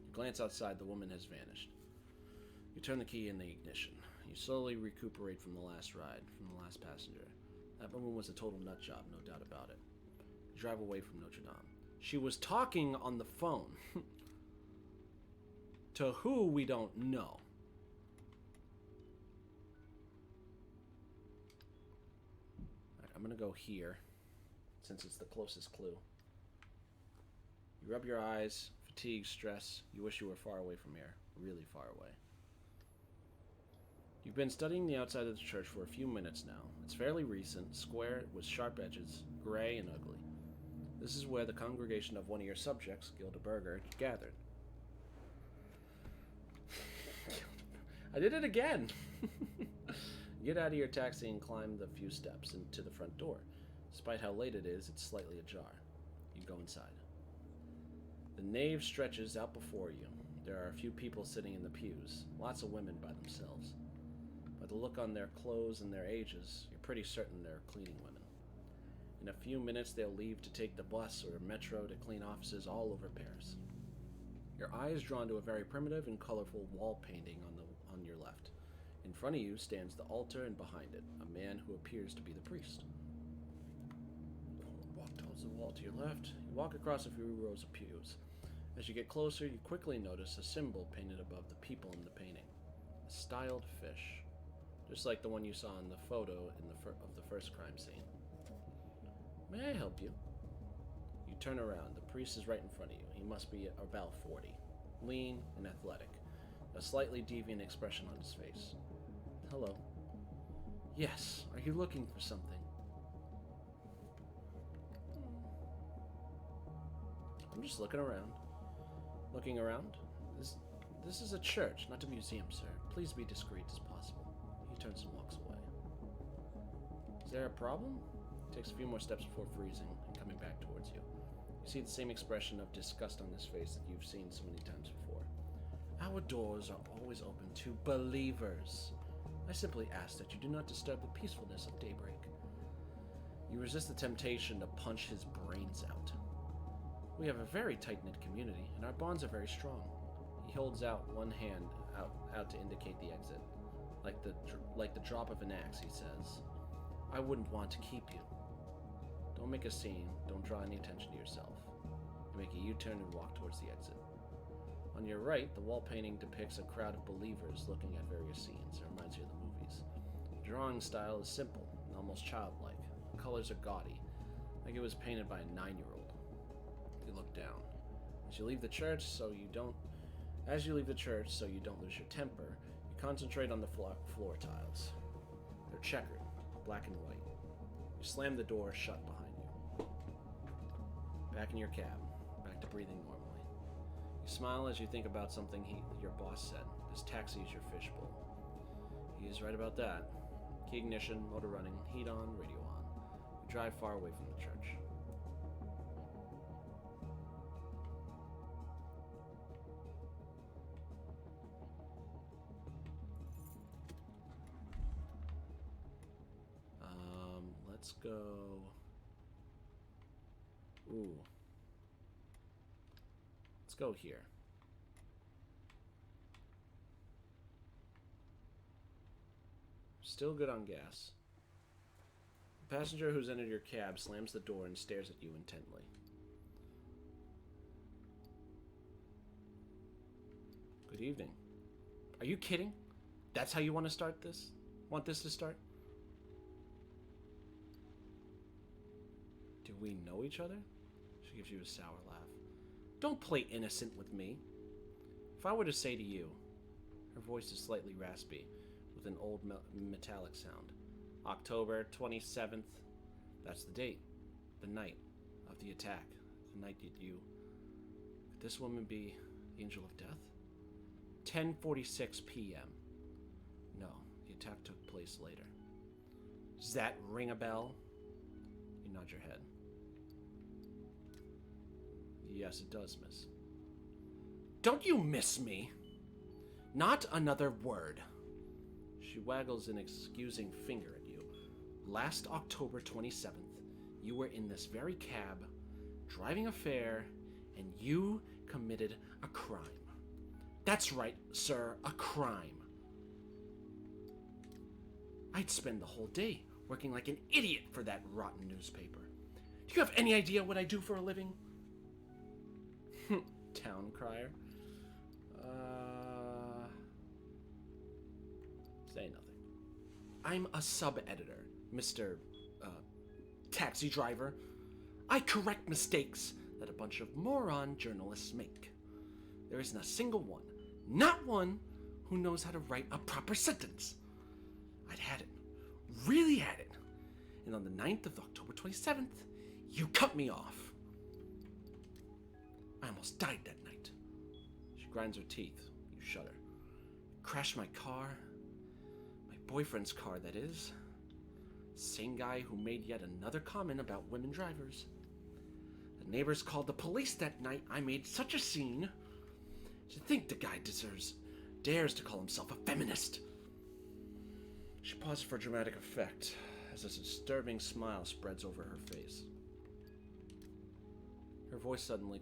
You glance outside, the woman has vanished. You turn the key in the ignition. You slowly recuperate from the last ride, from the last passenger. That woman was a total nut job, no doubt about it. You drive away from Notre Dame. She was talking on the phone. To who, we don't know. Alright, I'm gonna go here, since it's the closest clue. You rub your eyes, fatigue, stress. You wish you were far away from here. Really far away. You've been studying the outside of the church for a few minutes now. It's fairly recent, square with sharp edges, gray and ugly. This is where the congregation of one of your subjects, Gildeberger, gathered. I did it again! Get out of your taxi and climb the few steps into the front door. Despite how late it is, it's slightly ajar. You go inside. The nave stretches out before you. There are a few people sitting in the pews, lots of women by themselves. By the look on their clothes and their ages, you're pretty certain they're cleaning women. In a few minutes, they'll leave to take the bus or metro to clean offices all over Paris. Your eye is drawn to a very primitive and colorful wall painting on your left. In front of you stands the altar, and behind it, a man who appears to be the priest. Walk towards the wall to your left. You walk across a few rows of pews. As you get closer, you quickly notice a symbol painted above the people in the painting. A styled fish. Just like the one you saw in the photo of the first crime scene. May I help you? You turn around. The priest is right in front of you. He must be about 40. Lean and athletic. A slightly deviant expression on his face. Hello. Yes, are you looking for something? I'm just looking around. Looking around? This is a church, not a museum, sir. Please be discreet as possible. He turns and walks away. Is there a problem? He takes a few more steps before freezing and coming back towards you. You see the same expression of disgust on his face that you've seen so many times before. Our doors are always open to believers. I simply ask that you do not disturb the peacefulness of daybreak. You resist the temptation to punch his brains out. We have a very tight-knit community, and our bonds are very strong. He holds out one hand out to indicate the exit. Like the drop of an axe, he says, I wouldn't want to keep you. Don't make a scene. Don't draw any attention to yourself. You make a U-turn and walk towards the exit. On your right, the wall painting depicts a crowd of believers looking at various scenes. It reminds you of the movies. The drawing style is simple and almost childlike. The colors are gaudy, like it was painted by a 9-year-old. You look down. As you leave the church, so you don't lose your temper, you concentrate on the floor tiles. They're checkered, black and white. You slam the door shut behind you. Back in your cab, back to breathing normally. You smile as you think about something your boss said. This taxi is your fishbowl. He is right about that. Key ignition, motor running, heat on, radio on. You drive far away from the church. Let's go. Ooh. Let's go here. Still good on gas. The passenger who's entered your cab slams the door and stares at you intently. Good evening. Are you kidding? That's how you want to start this? Want this to start? Do we know each other? She gives you a sour laugh. Don't play innocent with me. If I were to say to you, her voice is slightly raspy, with an old metallic sound. October 27th. That's the date. The night of the attack. The night that you... Could this woman be the Angel of Death? 10:46 p.m. No, the attack took place later. Does that ring a bell? You nod your head. Yes, it does, miss. Don't you miss me? Not another word. She waggles an excusing finger at you. Last October 27th, you were in this very cab, driving a fare, and you committed a crime. That's right, sir, a crime. I'd spend the whole day working like an idiot for that rotten newspaper. Do you have any idea what I do for a living? Town crier. Say nothing. I'm a sub-editor, Mr. Taxi driver. I correct mistakes that a bunch of moron journalists make. There isn't a single one, not one, who knows how to write a proper sentence. I'd had it. Really had it. And on the 9th of October 27th, you cut me off. I almost died that night. She grinds her teeth. You shudder. Crashed my car. My boyfriend's car, that is. Same guy who made yet another comment about women drivers. The neighbors called the police that night. I made such a scene. To think the guy dares to call himself a feminist. She paused for dramatic effect. as a disturbing smile spreads over her face. Her voice suddenly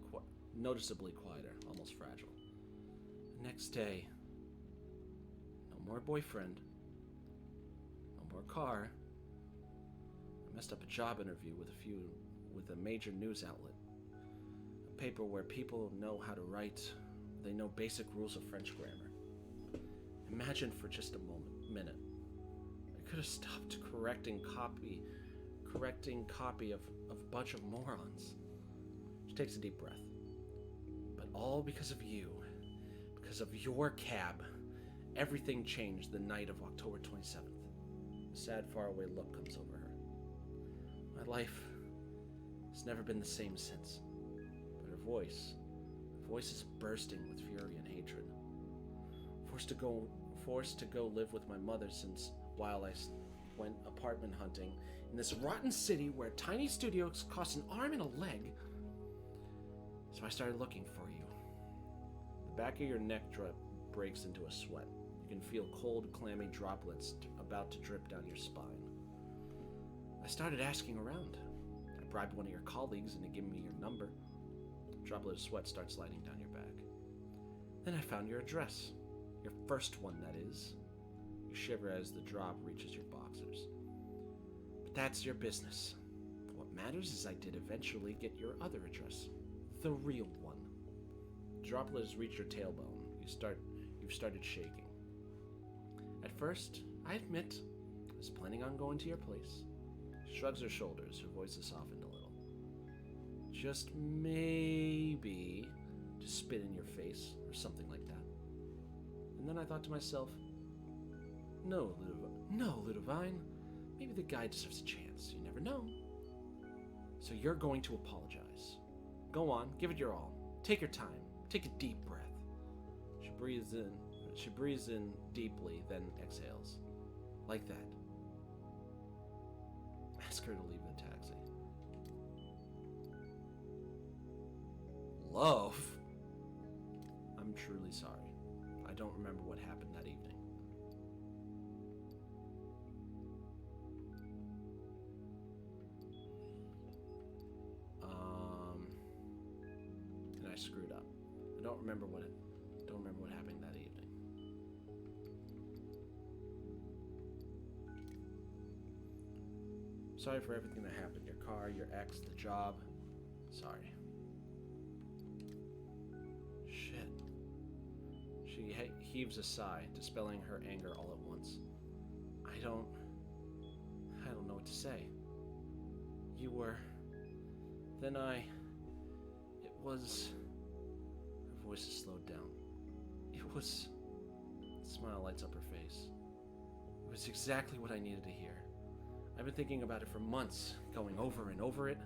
noticeably quieter, almost fragile. The next day, no more boyfriend, no more car. I messed up a job interview with a major news outlet. A paper where people know how to write, they know basic rules of French grammar. Imagine for just a minute. I could have stopped correcting copy of a bunch of morons. She takes a deep breath. But all because of you. Because of your cab. Everything changed the night of October 27th. A sad, faraway look comes over her. My life has never been the same since. But her voice is bursting with fury and hatred. Forced to go live with my mother since while I went apartment hunting in this rotten city where tiny studios cost an arm and a leg. So I started looking for you. The back of your neck breaks into a sweat. You can feel cold, clammy droplets about to drip down your spine. I started asking around. I bribed one of your colleagues into giving me your number. A droplet of sweat starts sliding down your back. Then I found your address. Your first one, that is. You shiver as the drop reaches your boxers. But that's your business. What matters is I did eventually get your other address. The real one. The droplet has reached your tailbone. You've started shaking. At first, I admit, I was planning on going to your place. She shrugs her shoulders, her voice is softened a little. Just maybe to spit in your face, or something like that. And then I thought to myself, no, Ludovine, maybe the guy deserves a chance, you never know. So you're going to apologize. Go on, give it your all. Take your time, take a deep breath. She breathes in deeply, then exhales. Like that. Ask her to leave the taxi. Love? I'm truly sorry. I don't remember what happened that evening. And I screwed up. I don't remember what happened that evening. Sorry for everything that happened. Your car, your ex, the job. Sorry. Shit. She heaves a sigh, dispelling her anger all at once. I don't know what to say. You were... Then it was... Her voice is slowed down. It was... A smile lights up her face. It was exactly what I needed to hear. I've been thinking about it for months, going over and over it,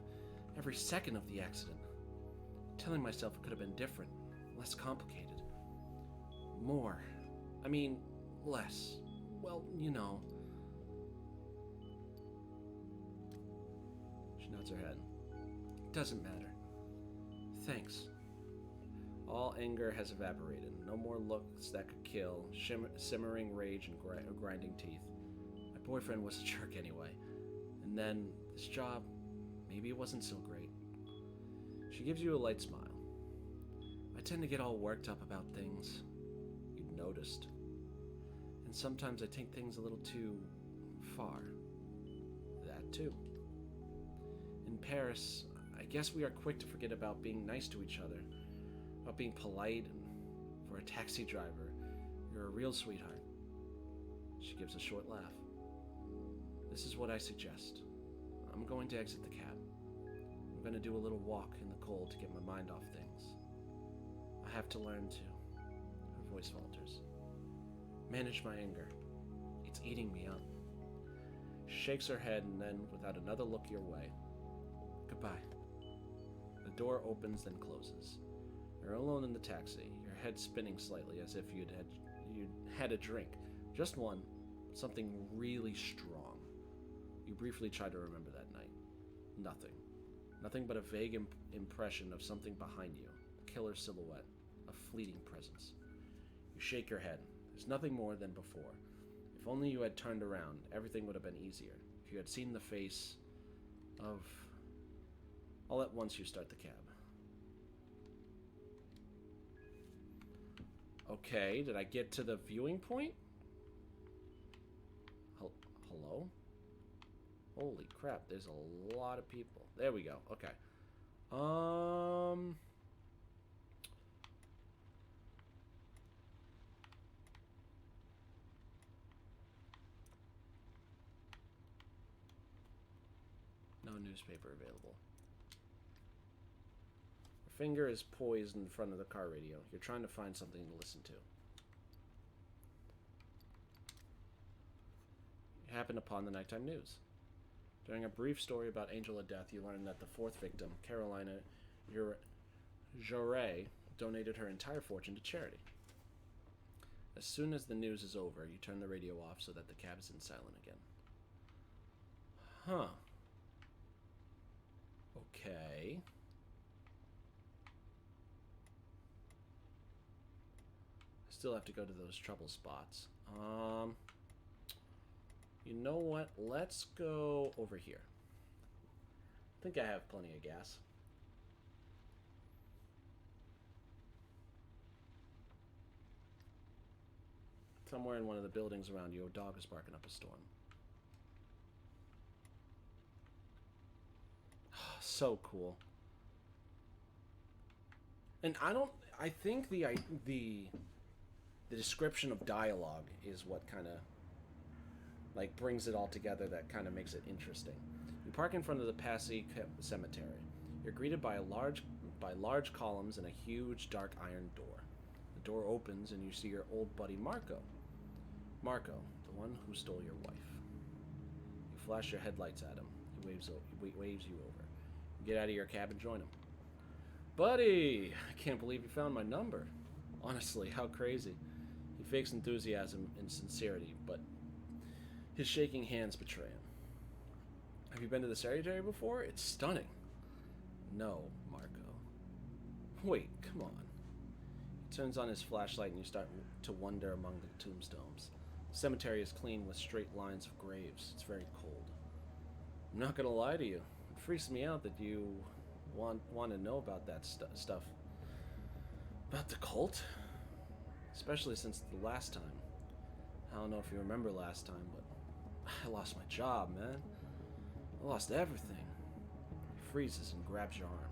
every second of the accident. Telling myself it could have been different, less complicated. Less. Well, you know. She nods her head. It doesn't matter. Thanks. All anger has evaporated. No more looks that could kill, simmering rage and grinding teeth. My boyfriend was a jerk anyway. And then, this job, maybe it wasn't so great. She gives you a light smile. I tend to get all worked up about things. You'd noticed. And sometimes I take things a little too far. That too. In Paris, I guess we are quick to forget about being nice to each other. About being polite, and for a taxi driver, you're a real sweetheart. She gives a short laugh. This is what I suggest. I'm going to exit the cab. I'm going to do a little walk in the cold to get my mind off things. I have to learn to, her voice falters, manage my anger. It's eating me up. She shakes her head and then, without another look your way, goodbye. The door opens then closes. You're alone in the taxi, your head spinning slightly as if you'd had a drink. Just one, something really strong. You briefly try to remember that night. Nothing. Nothing but a vague impression of something behind you, a killer silhouette, a fleeting presence. You shake your head. There's nothing more than before. If only you had turned around, everything would have been easier. if you had seen the face of... All at once you start the cab. Okay, did I get to the viewing point? Hello? Holy crap, there's a lot of people. There we go, okay. No newspaper available. Your finger is poised in front of the car radio. You're trying to find something to listen to. You happen upon the nighttime news. During a brief story about Angel of Death, you learn that the fourth victim, Carolina Jaret, donated her entire fortune to charity. As soon as the news is over, you turn the radio off so that the cab is in silent again. Huh. Okay. Still have to go to those trouble spots. You know what? Let's go over here. I think I have plenty of gas. Somewhere in one of the buildings around you, a dog is barking up a storm. So cool. And I think the description of dialogue is what kind of like brings it all together, that kind of makes it interesting. You park in front of the Passy Cemetery. You're greeted by large columns and a huge dark iron door. The door opens and you see your old buddy Marco. Marco, the one who stole your wife. You flash your headlights at him. He waves you over. You get out of your cab and join him. Buddy, I can't believe you found my number. Honestly, how crazy. He fakes enthusiasm and sincerity, but his shaking hands betray him. Have you been to the cemetery before? It's stunning. No, Marco. Wait, come on. He turns on his flashlight and you start to wander among the tombstones. The cemetery is clean with straight lines of graves. It's very cold. I'm not gonna lie to you. It freaks me out that you want to know about that stuff. About the cult? Especially since the last time. I don't know if you remember last time, but I lost my job, man. I lost everything. He freezes and grabs your arm.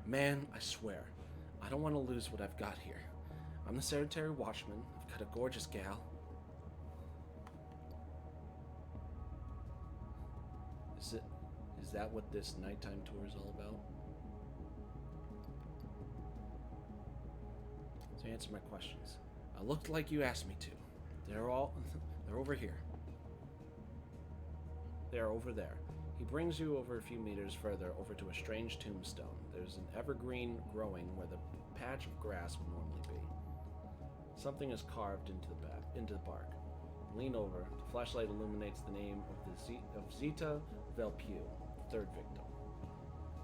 Man, I swear, I don't want to lose what I've got here. I'm the cemetery watchman. I've got a gorgeous gal. Is that what this nighttime tour is all about? So answer my questions. I looked like you asked me to. They're over here. They're over there. He brings you over a few meters further over to a strange tombstone. There's an evergreen growing where the patch of grass would normally be. Something is carved into the bark. Lean over. The flashlight illuminates the name of Zita Velpew, the third victim.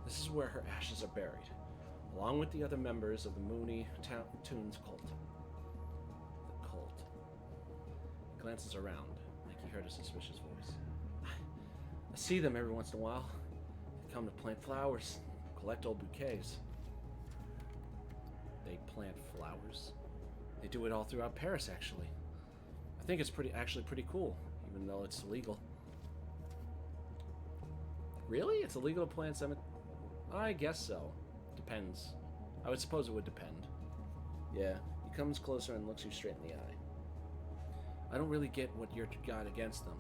This is where her ashes are buried, along with the other members of the Mooney Tunes cult. The cult. He glances around, like he heard a suspicious voice. I see them every once in a while. They come to plant flowers, collect old bouquets. They plant flowers? They do it all throughout Paris, actually. I think it's actually pretty cool, even though it's illegal. Really? It's illegal to plant cemetery? I guess so. Depends. I would suppose it would depend. Yeah, he comes closer and looks you straight in the eye. I don't really get what you're got against them.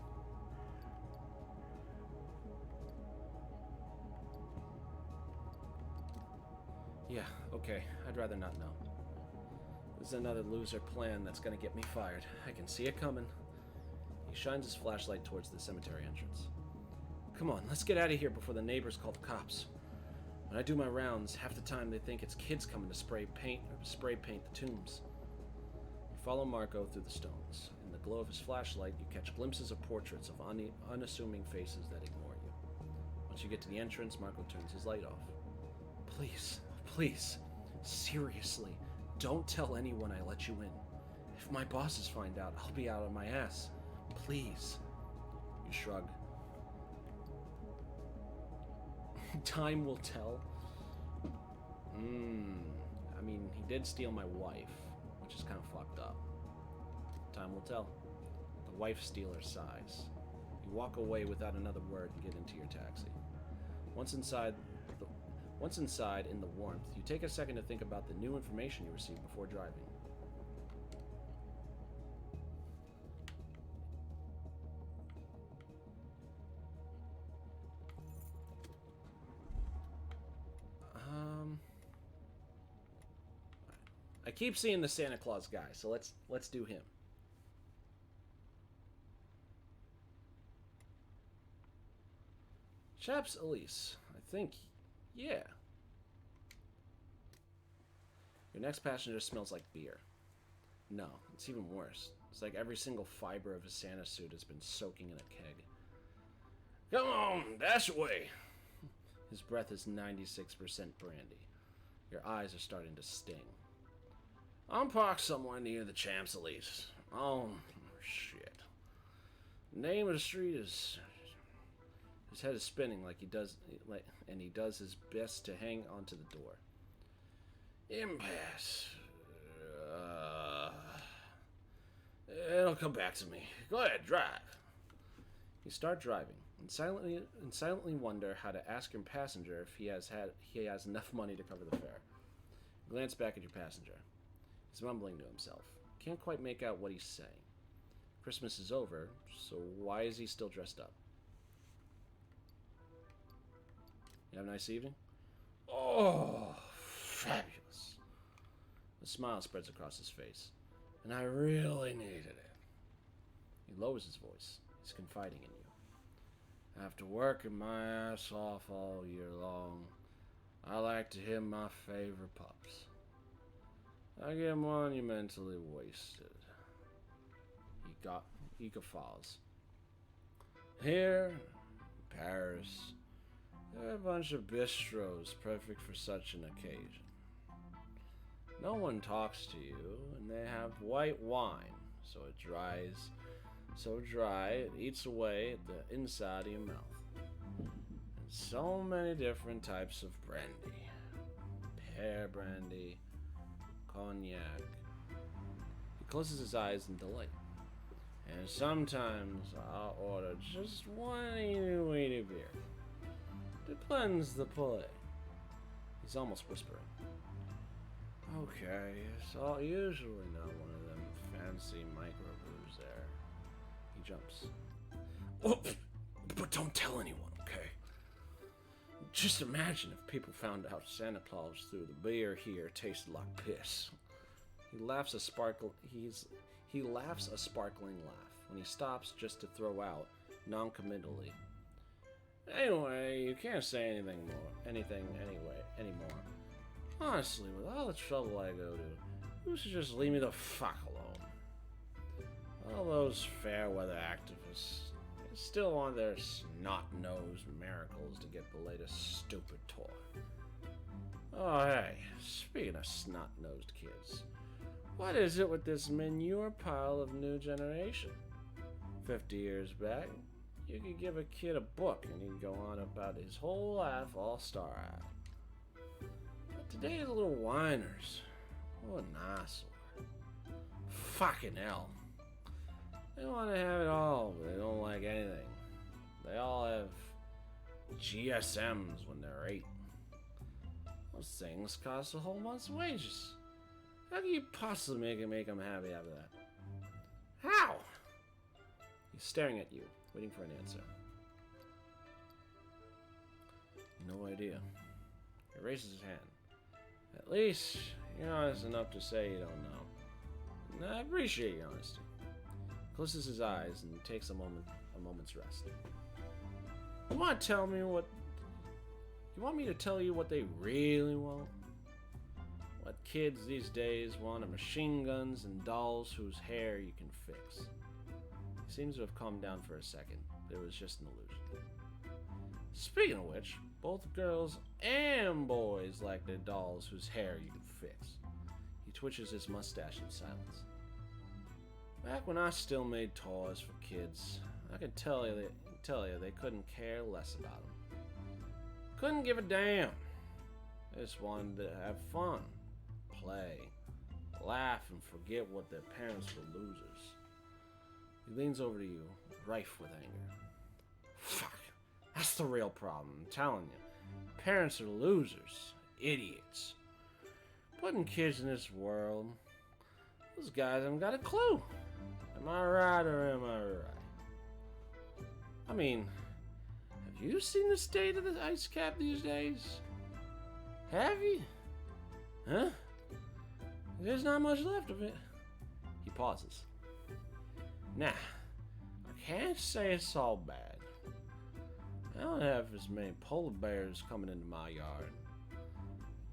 Yeah, okay. I'd rather not know. This is another loser plan that's gonna get me fired. I can see it coming. He shines his flashlight towards the cemetery entrance. Come on, let's get out of here before the neighbors call the cops. When I do my rounds, half the time they think it's kids coming to spray paint the tombs. You follow Marco through the stones. In the glow of his flashlight, you catch glimpses of portraits of unassuming faces that ignore you. Once you get to the entrance, Marco turns his light off. Please, please, seriously, don't tell anyone I let you in. If my bosses find out, I'll be out on my ass. Please. You shrug. Time will tell. I mean, he did steal my wife, which is kind of fucked up. Time will tell. The wife stealer sighs. You walk away without another word and get into your taxi. Once inside in the warmth, you take a second to think about the new information you received before driving. I keep seeing the Santa Claus guy, so let's do him. Chaps Elise, I think, yeah. Your next passenger smells like beer. No, it's even worse. It's like every single fiber of his Santa suit has been soaking in a keg. Come on, dash away. His breath is 96% brandy. Your eyes are starting to sting. I'm parked somewhere near the Champs Elise. Oh, shit. Name of the street is... His head is spinning like he does, and he does his best to hang onto the door. Impasse. It'll come back to me. Go ahead, drive. You start driving, and silently wonder how to ask your passenger if he has enough money to cover the fare. Glance back at your passenger. He's mumbling to himself. Can't quite make out what he's saying. Christmas is over, so why is he still dressed up? You have a nice evening? Oh, fabulous. A smile spreads across his face. And I really needed it. He lowers his voice. He's confiding in you. After working my ass off all year long, I like to hear my favorite pups. I get monumentally wasted. He guffaws. Here, in Paris, there are a bunch of bistros perfect for such an occasion. No one talks to you, and they have white wine, so dry it eats away at the inside of your mouth. And so many different types of brandy. Pear brandy, cognac. He closes his eyes in delight. And sometimes I'll order just one weedy beer. Depends the play. He's almost whispering. Okay, so usually not one of them fancy microbrews there. He jumps. Oh, but don't tell anyone, okay? Just imagine if people found out Santa Claus threw the beer here tasted like piss. He laughs a sparkling laugh when he stops just to throw out, non-committally. Anyway, you can't say anything anymore. Honestly, with all the trouble I go to, you should just leave me the fuck alone. All those fair weather activists still want their snot-nosed miracles to get the latest stupid toy. Oh hey, speaking of snot-nosed kids, what is it with this manure pile of new generation? 50 years back, you could give a kid a book and he'd go on about his whole life all star-eyed. But today's little whiners, what an eyesore. Fucking hell. They want to have it all, but they don't like anything. They all have GSMs when they're 8. Those things cost a whole month's wages. How can you possibly make them happy after that? How? He's staring at you, waiting for an answer. No idea. He raises his hand. At least you're honest enough to say you don't know. And I appreciate your honesty. Closes his eyes and takes a moment's rest. You want me to tell you what they really want? What kids these days want are machine guns and dolls whose hair you can fix. He seems to have calmed down for a second, but it was just an illusion. Speaking of which, both girls and boys like their dolls whose hair you can fix. He twitches his mustache in silence. Back when I still made toys for kids, I could tell you they couldn't care less about them. couldn't give a damn. They just wanted to have fun, play, laugh, and forget what their parents were losers. He leans over to you, rife with anger. Fuck. That's the real problem, I'm telling you. Parents are losers. Idiots. Putting kids in this world. Those guys haven't got a clue. Am I right or am I right? I mean, have you seen the state of the ice cap these days? Have you? Huh? There's not much left of it. He pauses. Nah, I can't say it's all bad. I don't have as many polar bears coming into my yard.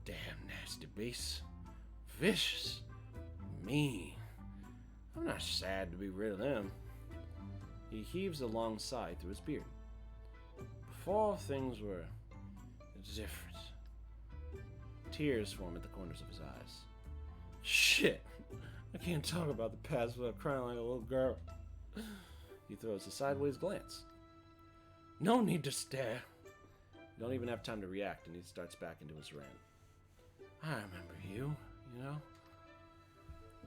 Damn nasty beasts. Vicious. Mean. I'm not sad to be rid of them. He heaves a long sigh through his beard. Before, things were different. Tears form at the corners of his eyes. Shit! I can't talk about the past without crying like a little girl. He throws a sideways glance. No need to stare. You don't even have time to react, and he starts back into his rant. I remember you, you know?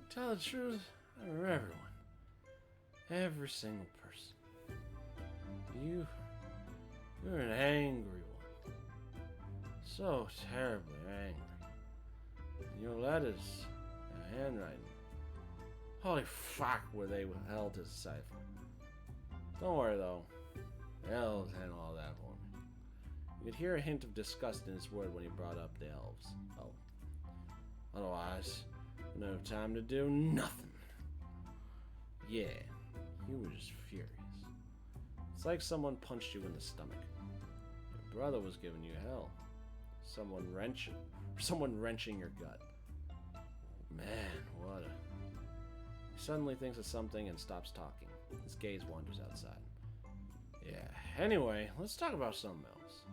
Tell the truth, I remember everyone. Every single person. You're an angry one. So terribly angry. And your letters, your handwriting. Holy fuck, were they hell to decipher. Don't worry though. The elves handle all that for me. You could hear a hint of disgust in his word when he brought up the elves. Oh. Otherwise, no time to do nothing. Yeah, you were just furious. It's like someone punched you in the stomach. Your brother was giving you hell. Someone wrenching your gut. Man, what a... He suddenly thinks of something and stops talking. His gaze wanders outside. Yeah, anyway, let's talk about something else.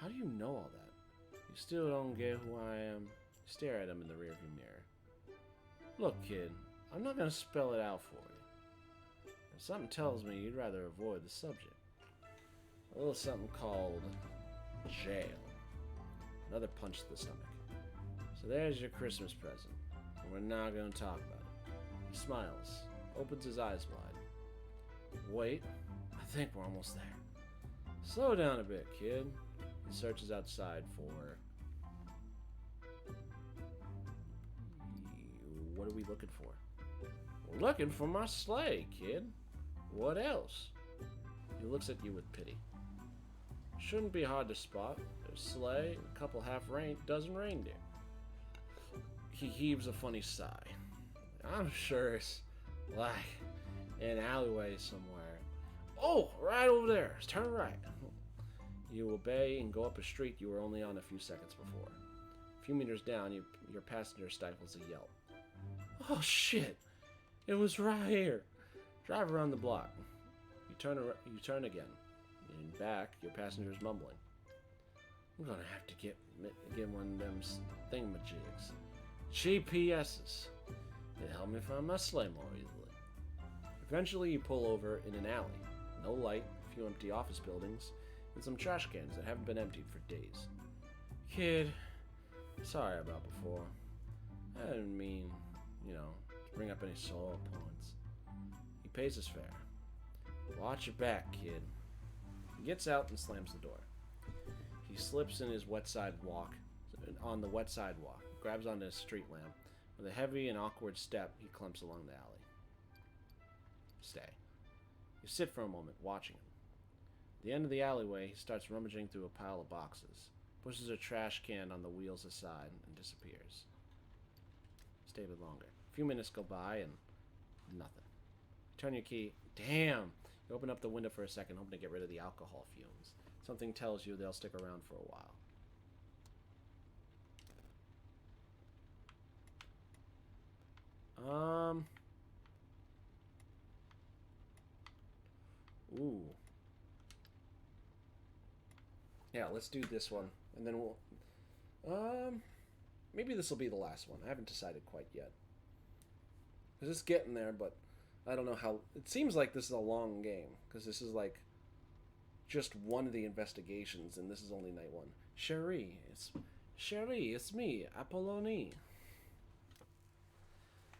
How do you know all that? You still don't get who I am? You stare at him in the rearview mirror. Look, kid, I'm not gonna spell it out for you. If something tells me you'd rather avoid the subject. A little something called jail. Another punch to the stomach. So there's your Christmas present. And we're not gonna talk about it. He smiles, opens his eyes wide. Wait, I think we're almost there. Slow down a bit, kid. He searches outside for... What are we looking for? We're looking for my sleigh, kid. What else? He looks at you with pity. Shouldn't be hard to spot. There's a sleigh and a couple dozen reindeer. He heaves a funny sigh. I'm sure it's like an alleyway somewhere. Oh, right over there. Turn right. You obey and go up a street you were only on a few seconds before. A few meters down, your passenger stifles a yelp. Oh shit! It was right here. Drive around the block. You turn again. And back, your passenger's mumbling. I'm gonna have to get one of them thingamajigs. GPS's. They help me find my sleigh more easily. Eventually, you pull over in an alley. No light, a few empty office buildings, and some trash cans that haven't been emptied for days. Kid, sorry about before. I didn't mean, to bring up any sore points. He pays his fare. Watch your back, kid. He gets out and slams the door. He slips in his on the wet sidewalk, grabs onto a street lamp. With a heavy and awkward step, he clumps along the alley. Stay. You sit for a moment, watching him. At the end of the alleyway, he starts rummaging through a pile of boxes, pushes a trash can on the wheels aside, and disappears. Stay a bit longer. A few minutes go by, and nothing. You turn your key. Damn! You open up the window for a second, hoping to get rid of the alcohol fumes. Something tells you they'll stick around for a while. Ooh. Yeah, let's do this one. And then we'll... Maybe this will be the last one. I haven't decided quite yet. Because it's getting there, but I don't know how... It seems like this is a long game. Because this is like just one of the investigations, and this is only night one. Cherie, it's me, Apollonie.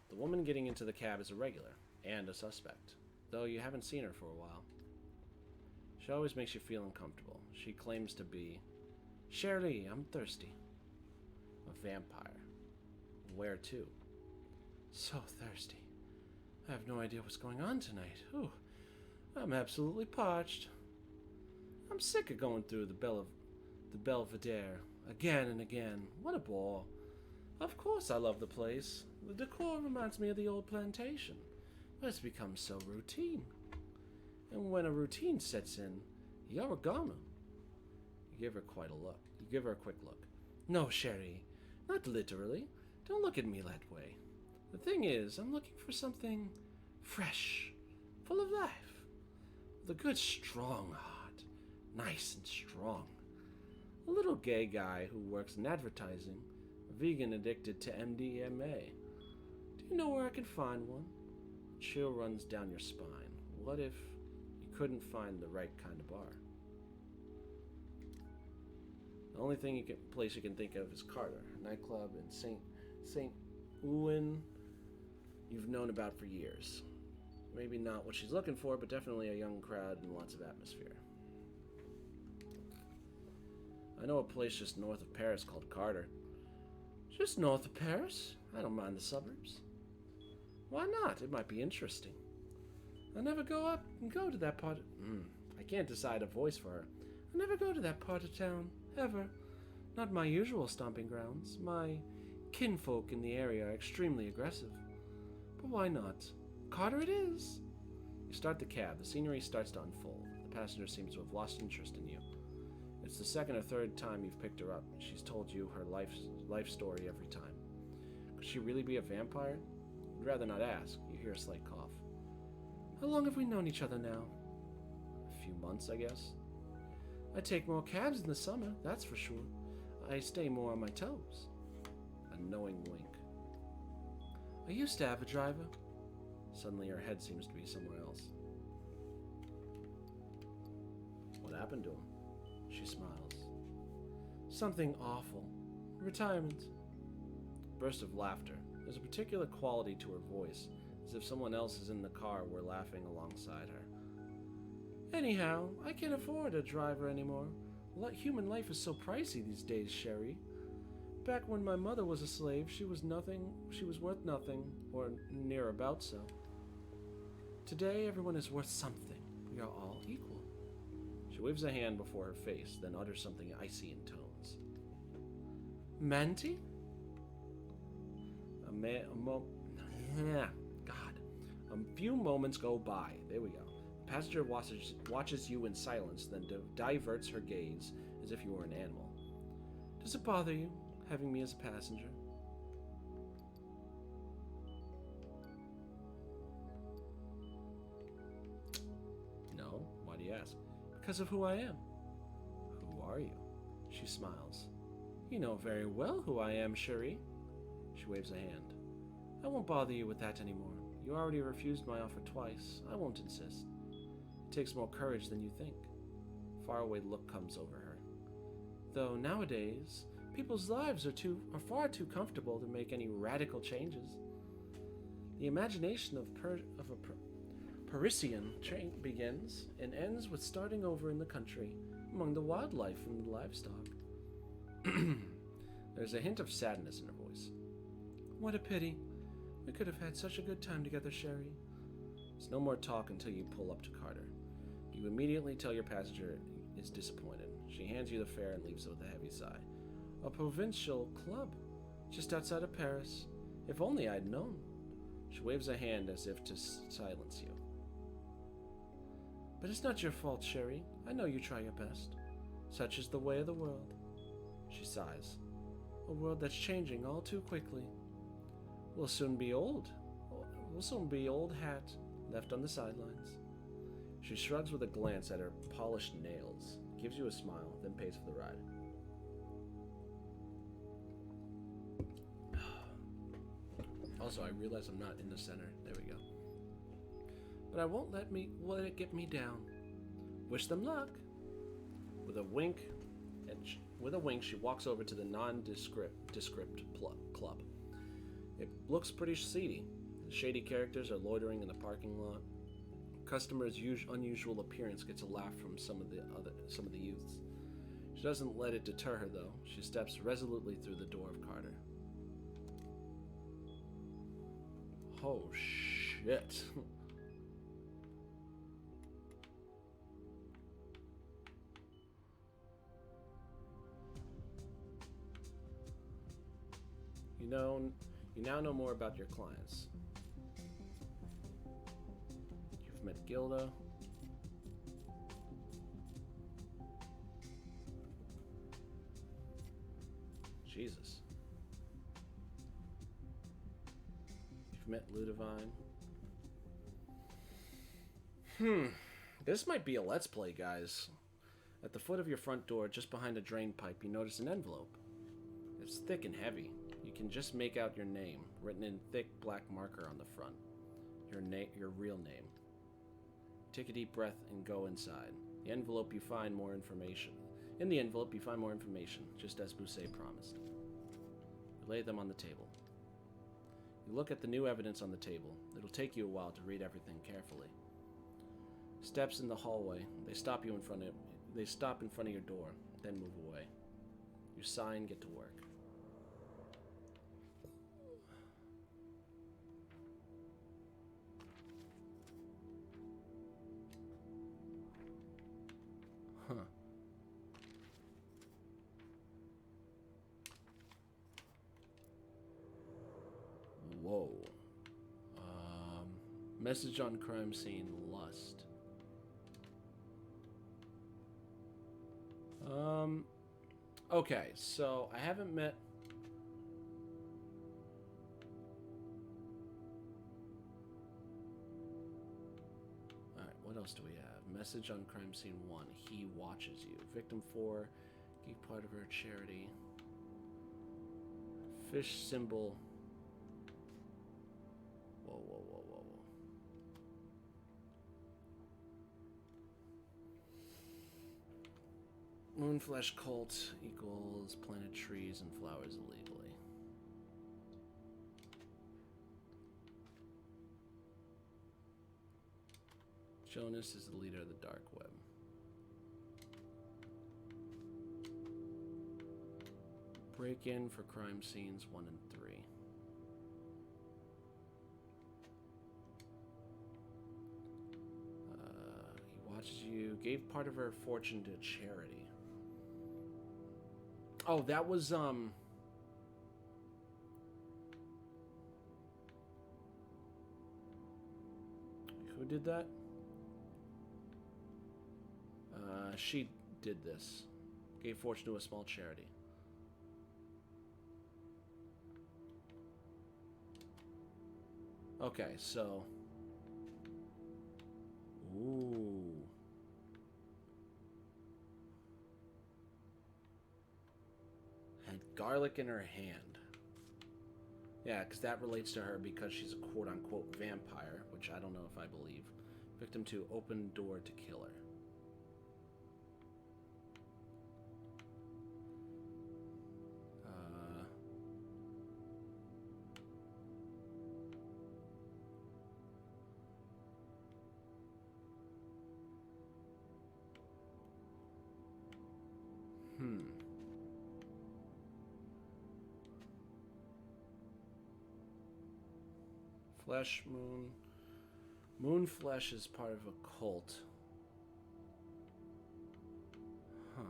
The woman getting into the cab is a regular, and a suspect, though you haven't seen her for a while. She always makes you feel uncomfortable. She claims to be, Cherie, I'm thirsty. A vampire. Where to? So thirsty. I have no idea what's going on tonight. Ooh, I'm absolutely parched. I'm sick of going through the Belvedere again and again. What a bore. Of course I love the place. The decor reminds me of the old plantation, but it's become so routine. And when a routine sets in, you're a goner. You give her quite a look. You give her a quick look. No, Cherie, not literally. Don't look at me that way. The thing is, I'm looking for something fresh, full of life, with a good strong heart, nice and strong. A little gay guy who works in advertising, a vegan addicted to MDMA. Do you know where I can find one? Chill runs down your spine. What if you couldn't find the right kind of bar? The only place you can think of is Carter, a nightclub in St. Ouen you've known about for years. Maybe not what she's looking for, but definitely a young crowd and lots of atmosphere. I know a place just north of Paris called Carter. Just north of Paris? I don't mind the suburbs. Why not? It might be interesting. I never go to that part of... I can't decide a voice for her. I never go to that part of town, ever. Not my usual stomping grounds. My kinfolk in the area are extremely aggressive. But why not? Carter it is! You start the cab. The scenery starts to unfold. The passenger seems to have lost interest in you. It's the second or third time you've picked her up. She's told you her life story every time. Could she really be a vampire? You'd rather not ask. You hear a slight cough. How long have we known each other now? A few months, I guess. I take more cabs in the summer, that's for sure. I stay more on my toes. A knowing wink. I used to have a driver. Suddenly her head seems to be somewhere else. What happened to him? She smiles. Something awful. Retirement. Burst of laughter. There's a particular quality to her voice, as if someone else is in the car were laughing alongside her. Anyhow, I can't afford a driver anymore. Human life is so pricey these days, Cherie. Back when my mother was a slave, she was worth nothing, or near about so. Today, everyone is worth something. We are all equal. She waves a hand before her face, then utters something icy in tones. Manti? A few moments go by. There we go. The passenger watches you in silence, then diverts her gaze as if you were an animal. Does it bother you, having me as a passenger? No. Why do you ask? Because of who I am. Who are you? She smiles. You know very well who I am, Cherie. She waves a hand. I won't bother you with that anymore. You already refused my offer twice. I won't insist. It takes more courage than you think. A faraway look comes over her. Though nowadays, people's lives are far too comfortable to make any radical changes. The imagination of a Parisian begins and ends with starting over in the country, among the wildlife and the livestock. There's a hint of sadness in her voice. What a pity. We could have had such a good time together, Cherie. There's no more talk until you pull up to Carter. You immediately tell your passenger is disappointed. She hands you the fare and leaves with a heavy sigh. A provincial club, just outside of Paris. If only I'd known. She waves a hand as if to silence you. But it's not your fault, Cherie. I know you try your best. Such is the way of the world. She sighs. A world that's changing all too quickly. We'll soon be old hat, left on the sidelines. She shrugs with a glance at her polished nails, gives you a smile, then pays for the ride. Also, I realize I'm not in the center. There we go. But I won't let it get me down. Wish them luck. With a wink, with a wink, she walks over to the nondescript club. It looks pretty seedy. The shady characters are loitering in the parking lot. Customers' unusual appearance gets a laugh from some of the youths. She doesn't let it deter her, though. She steps resolutely through the door of Carter. Oh, shit. You now know more about your clients. You've met Gilda. Jesus. You've met Ludivine. This might be a let's play, guys. At the foot of your front door, just behind a drain pipe, you notice an envelope. It's thick and heavy. You can just make out your name, written in thick black marker on the front. Your real name. Take a deep breath and go inside. In the envelope, you find more information, just as Bousset promised. You lay them on the table. You look at the new evidence on the table. It'll take you a while to read everything carefully. Steps in the hallway. They stop in front of your door, then move away. You sigh and get to work. Huh. Whoa. Message on crime scene, lust. Okay, so I haven't met... Alright, what else do we have? Message on crime scene 1. He watches you. Victim 4. Gave part of her charity. Fish symbol. Whoa, whoa, whoa, whoa, whoa. Moonflesh cult equals planted trees and flowers illegally. Jonas is the leader of the dark web. Break in for crime scenes 1 and 3. He watches you. Gave part of her fortune to charity. Oh, that was, who did that? She did this. Gave fortune to a small charity. Okay, so... Ooh. Had garlic in her hand. Yeah, because that relates to her because she's a quote-unquote vampire, which I don't know if I believe. Victim 2, open door to killer. Flesh moon. Moon flesh is part of a cult. Huh.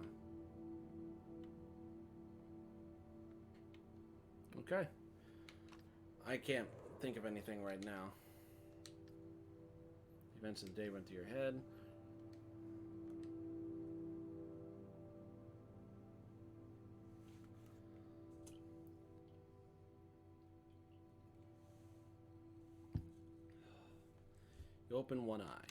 Okay. I can't think of anything right now. Events of the day went through your head. You open one eye.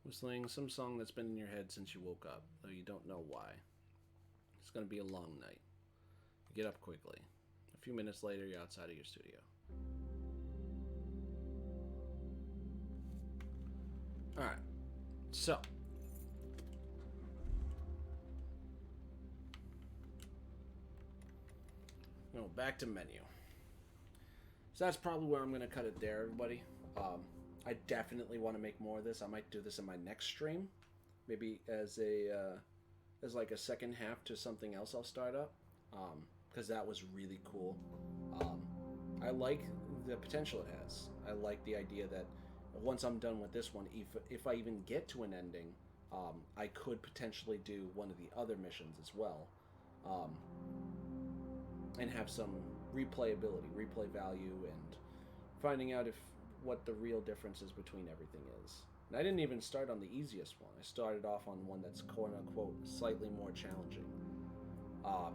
Whistling some song that's been in your head since you woke up, though you don't know why. It's going to be a long night. You get up quickly. A few minutes later, you're outside of your studio. Alright. So. No, back to menu. So that's probably where I'm going to cut it there, everybody. I definitely want to make more of this. I might do this in my next stream, maybe as like a second half to something else I'll start up, because that was really cool. I like the potential it has. I like the idea that once I'm done with this one, if I even get to an ending, I could potentially do one of the other missions as well, and have some replayability, replay value, and finding out if what the real difference is between everything is. And I didn't even start on the easiest one. I started off on one that's quote unquote slightly more challenging. I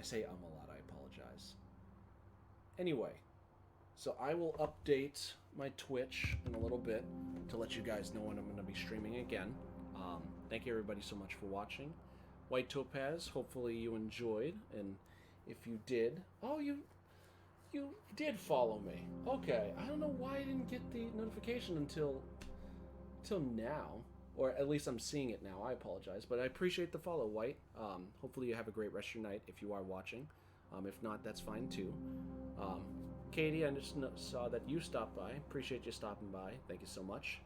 say a lot, I apologize. Anyway, so I will update my Twitch in a little bit to let you guys know when I'm going to be streaming again. Thank you everybody so much for watching. White Topaz, hopefully you enjoyed, and if you did, you did follow me. Okay, I don't know why I didn't get the notification until now, or at least I'm seeing it now. I apologize, but I appreciate the follow, White. Hopefully you have a great rest of your night if you are watching. If not, that's fine too. Katie, I just saw that you stopped by. Appreciate you stopping by. Thank you so much.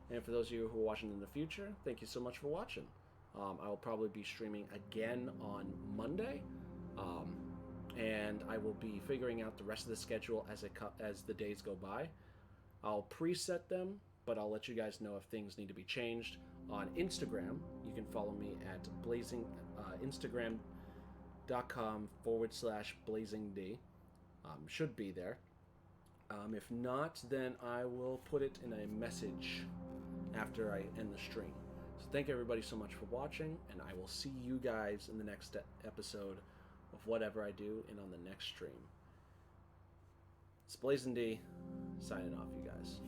And for those of you who are watching in the future, thank you so much for watching. I will probably be streaming again on Monday, and I will be figuring out the rest of the schedule as the days go by. I'll preset them, but I'll let you guys know if things need to be changed. On Instagram, you can follow me at instagram.com/blazingd. Should be there. If not, then I will put it in a message after I end the stream. So thank everybody so much for watching, and I will see you guys in the next episode of whatever I do and on the next stream. It's Blazing D, signing off, you guys.